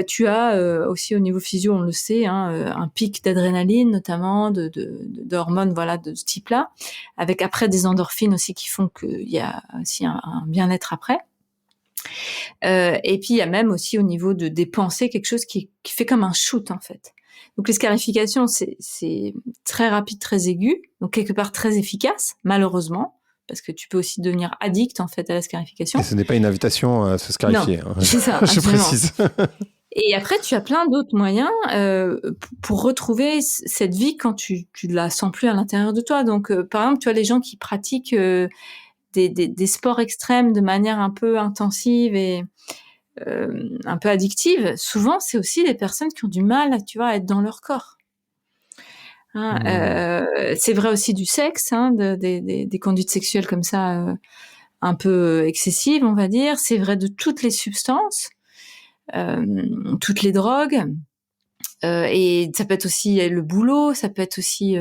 Tu as aussi au niveau physio, on le sait, un pic d'adrénaline notamment, d'hormones voilà de ce type-là, avec après des endorphines aussi qui font qu'il y a aussi un bien-être après. Et puis il y a même aussi au niveau des pensées quelque chose qui fait comme un shoot en fait. Donc les scarifications, c'est très rapide, très aigu, donc quelque part très efficace, malheureusement, parce que tu peux aussi devenir addict en fait à la scarification. Et ce n'est pas une invitation à se scarifier. Non, c'est ça, je précise. Et après, tu as plein d'autres moyens pour retrouver cette vie quand tu la sens plus à l'intérieur de toi. Donc, par exemple, tu as les gens qui pratiquent des sports extrêmes de manière un peu intensive et un peu addictive. Souvent, c'est aussi des personnes qui ont du mal, à être dans leur corps. C'est vrai aussi du sexe, des conduites sexuelles comme ça, un peu excessives, on va dire. C'est vrai de toutes les substances. Toutes les drogues, et ça peut être aussi le boulot, ça peut être aussi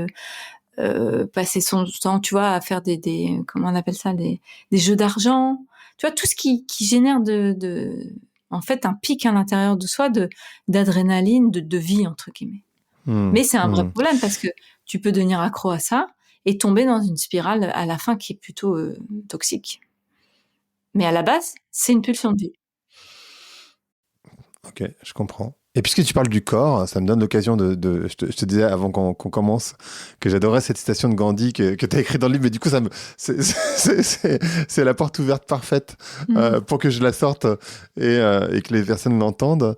passer son temps, à faire des comment on appelle ça, des jeux d'argent, tout ce qui génère en fait un pic à l'intérieur de soi d'adrénaline, de vie entre guillemets. Mais c'est un vrai problème parce que tu peux devenir accro à ça et tomber dans une spirale à la fin qui est plutôt toxique. Mais à la base, c'est une pulsion de vie. Ok, je comprends. Et puisque tu parles du corps, ça me donne l'occasion je te disais avant qu'on commence que j'adorais cette citation de Gandhi que tu as écrite dans le livre, mais du coup, c'est la porte ouverte parfaite pour que je la sorte et que les personnes l'entendent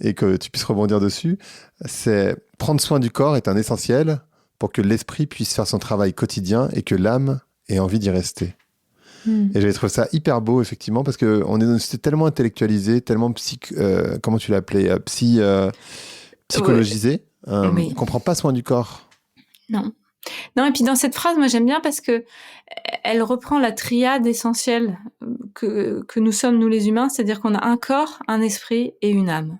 et que tu puisses rebondir dessus. C'est prendre soin du corps est un essentiel pour que l'esprit puisse faire son travail quotidien et que l'âme ait envie d'y rester. Et j'avais trouvé ça hyper beau, effectivement, parce qu'on est dans une société tellement intellectualisée, tellement comment tu l'as appelé, psychologisée, oui. qu'on prend pas soin du corps. Non, et puis dans cette phrase, moi j'aime bien parce que elle reprend la triade essentielle que nous sommes, nous les humains, c'est-à-dire qu'on a un corps, un esprit et une âme.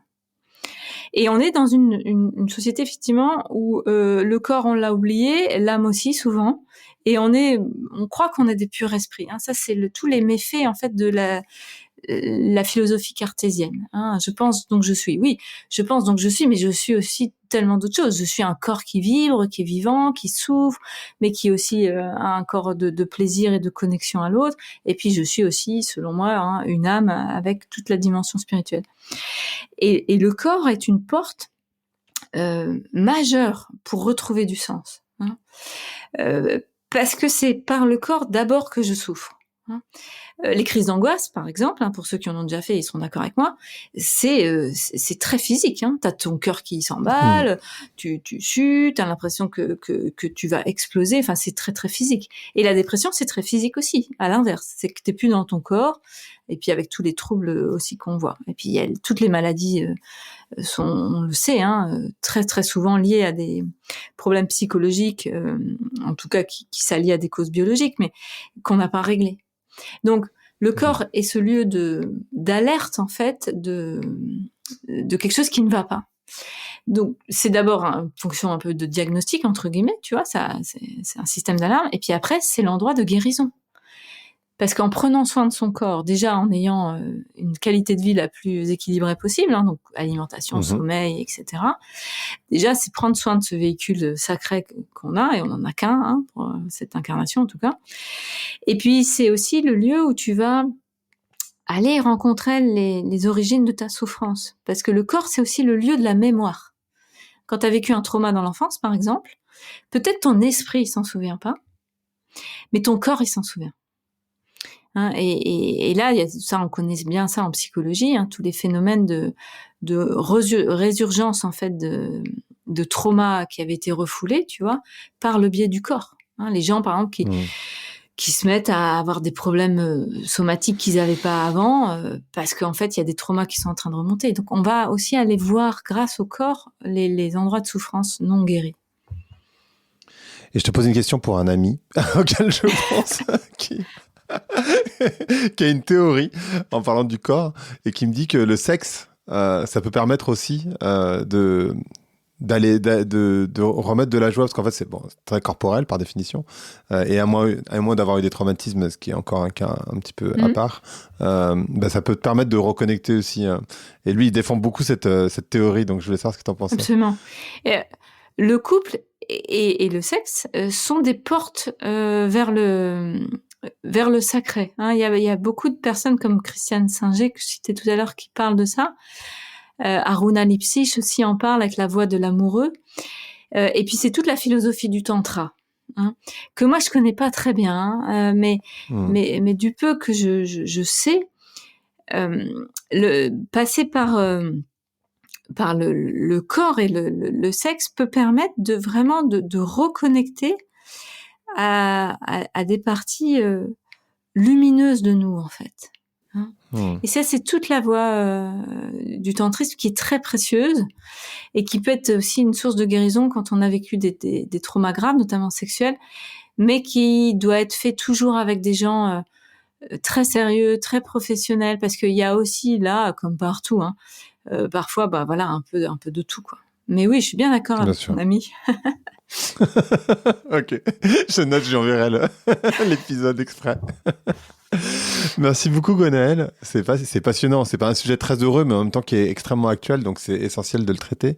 Et on est dans une société, effectivement, où le corps, on l'a oublié, l'âme aussi, souvent. Et on croit qu'on est des purs esprits. Ça, c'est tous les méfaits, en fait, de la philosophie cartésienne. Je pense donc je suis. Oui, je pense donc je suis, mais je suis aussi tellement d'autres choses. Je suis un corps qui vibre, qui est vivant, qui souffre, mais qui est aussi un corps de plaisir et de connexion à l'autre. Et puis je suis aussi, selon moi, une âme avec toute la dimension spirituelle. Et le corps est une porte majeure pour retrouver du sens. Parce que c'est par le corps d'abord que je souffre. Les crises d'angoisse, par exemple, pour ceux qui en ont déjà fait, ils seront d'accord avec moi, c'est très physique. T'as ton cœur qui s'emballe, tu sues, t'as l'impression que tu vas exploser. Enfin, c'est très très physique. Et la dépression, c'est très physique aussi. À l'inverse, c'est que t'es plus dans ton corps. Et puis avec tous les troubles aussi qu'on voit. Et puis il y a toutes les maladies sont, on le sait, très très souvent liés à des problèmes psychologiques, en tout cas qui s'allient à des causes biologiques, mais qu'on n'a pas réglées. Donc le corps est ce lieu d'alerte en fait de quelque chose qui ne va pas. Donc c'est d'abord une fonction un peu de diagnostic entre guillemets, tu vois, ça c'est un système d'alarme, et puis après c'est l'endroit de guérison. Parce qu'en prenant soin de son corps, déjà en ayant une qualité de vie la plus équilibrée possible, donc alimentation, sommeil, etc. Déjà, c'est prendre soin de ce véhicule sacré qu'on a, et on n'en a qu'un, pour cette incarnation en tout cas. Et puis, c'est aussi le lieu où tu vas aller rencontrer les origines de ta souffrance. Parce que le corps, c'est aussi le lieu de la mémoire. Quand tu as vécu un trauma dans l'enfance, par exemple, peut-être ton esprit il s'en souvient pas, mais ton corps, il s'en souvient. Et là, il y a ça, on connaît bien ça en psychologie, tous les phénomènes de résurgence en fait de trauma qui avaient été refoulés, tu vois, par le biais du corps. Les gens, par exemple, qui se mettent à avoir des problèmes somatiques qu'ils n'avaient pas avant, parce qu'en fait, il y a des traumas qui sont en train de remonter. Donc, on va aussi aller voir, grâce au corps, les endroits de souffrance non guéris. Et je te pose une question pour un ami auquel je pense qui a une théorie en parlant du corps et qui me dit que le sexe, ça peut permettre aussi de remettre de la joie, parce qu'en fait c'est très corporel par définition, et à moins d'avoir eu des traumatismes, ce qui est encore un cas un petit peu à part, ça peut te permettre de reconnecter aussi. Et lui, il défend beaucoup cette théorie, donc je voulais savoir ce que tu en pensais. Absolument. Le couple et le sexe sont des portes vers le sacré. Il y a beaucoup de personnes comme Christiane Singer, que je citais tout à l'heure, qui parlent de ça. Aruna Lipsich aussi en parle avec la voix de l'amoureux. Et puis c'est toute la philosophie du tantra, que moi je connais pas très bien, mais du peu que je sais, passer par le corps et le sexe peut permettre de vraiment de reconnecter à des parties lumineuses de nous, en fait. Et ça, c'est toute la voie du tantrisme qui est très précieuse et qui peut être aussi une source de guérison quand on a vécu des traumas graves, notamment sexuels, mais qui doit être fait toujours avec des gens très sérieux, très professionnels, parce qu'il y a aussi là, comme partout, parfois, un peu de tout, quoi. Mais oui, je suis bien d'accord avec ton ami. Ok, je note, j'enverrai l'épisode exprès. Merci beaucoup, Gwenaëlle. C'est passionnant. C'est pas un sujet très heureux, mais en même temps qui est extrêmement actuel, donc c'est essentiel de le traiter.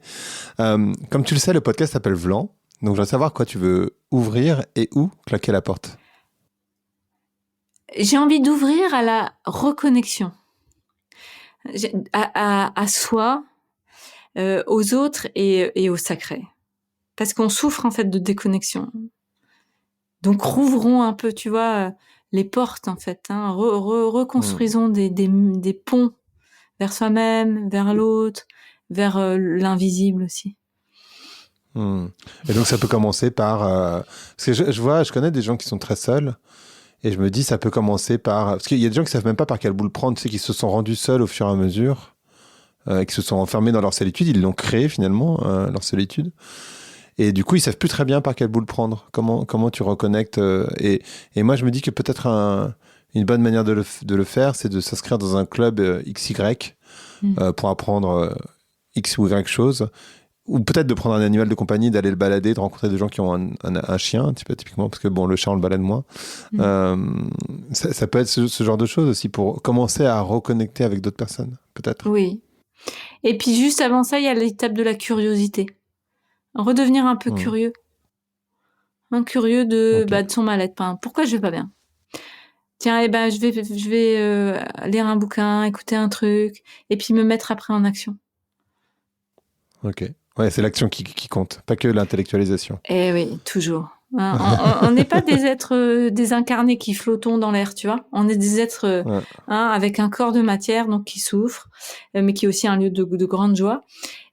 Comme tu le sais, le podcast s'appelle Vlan. Donc, je veux savoir quoi tu veux ouvrir et où claquer la porte. J'ai envie d'ouvrir à la reconnexion, à soi, aux autres et au sacré. Parce qu'on souffre en fait de déconnexion. Donc rouvrons un peu, tu vois, les portes en fait. Reconstruisons des ponts vers soi-même, vers l'autre, vers l'invisible aussi. Et donc ça peut commencer par... parce que je connais des gens qui sont très seuls, et je me dis ça peut commencer par... Parce qu'il y a des gens qui savent même pas par quelle boule prendre, tu sais, qui se sont rendus seuls au fur et à mesure, qui se sont enfermés dans leur solitude, ils l'ont créé finalement, leur solitude. Et du coup, ils savent plus très bien par quelle boule prendre. Comment tu reconnectes. Et moi, je me dis que peut-être une bonne manière de le faire, c'est de s'inscrire dans un club XY pour apprendre X ou Y chose. Ou peut-être de prendre un animal de compagnie, d'aller le balader, de rencontrer des gens qui ont un chien, un petit peu typiquement, parce que le chat, on le balade moins. Ça peut être ce genre de choses aussi pour commencer à reconnecter avec d'autres personnes, peut-être. Oui. Et puis juste avant ça, il y a l'étape de la curiosité. Redevenir un peu curieux. Curieux de son mal-être. Pourquoi je vais pas bien ? Tiens, je vais lire un bouquin, écouter un truc, et puis me mettre après en action. Ok. Ouais, c'est l'action qui compte, pas que l'intellectualisation. Eh oui, toujours. On n'est pas des êtres désincarnés qui flottons dans l'air, tu vois. On est des êtres avec un corps de matière, donc qui souffre, mais qui est aussi un lieu de grande joie.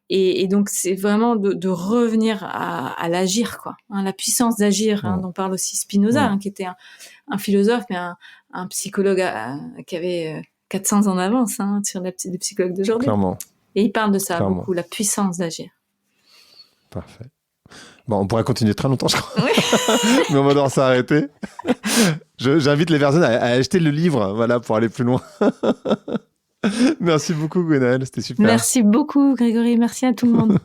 Et donc, c'est vraiment de revenir à l'agir, quoi. La puissance d'agir, dont parle aussi Spinoza, qui était un philosophe, mais un psychologue qui avait 400 ans d'avance sur les psychologues d'aujourd'hui. Clairement. Et il parle de ça Clairement. beaucoup, la puissance d'agir. Parfait. Bon, on pourrait continuer très longtemps, je crois. Oui. Mais on va devoir s'arrêter. J'invite les personnes à acheter le livre, voilà, pour aller plus loin. Merci beaucoup, Gwenaëlle, c'était super. Merci beaucoup, Grégory. Merci à tout le monde.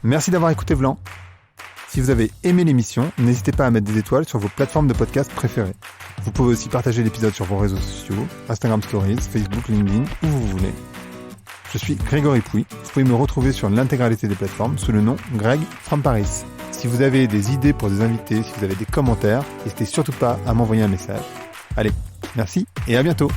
Merci d'avoir écouté Vlan. Si vous avez aimé l'émission, n'hésitez pas à mettre des étoiles sur vos plateformes de podcast préférées. Vous pouvez aussi partager l'épisode sur vos réseaux sociaux, Instagram Stories, Facebook, LinkedIn, où vous voulez. Je suis Grégory Pouy. Vous pouvez me retrouver sur l'intégralité des plateformes sous le nom Greg from Paris. Si vous avez des idées pour des invités, si vous avez des commentaires, n'hésitez surtout pas à m'envoyer un message. Allez, merci et à bientôt.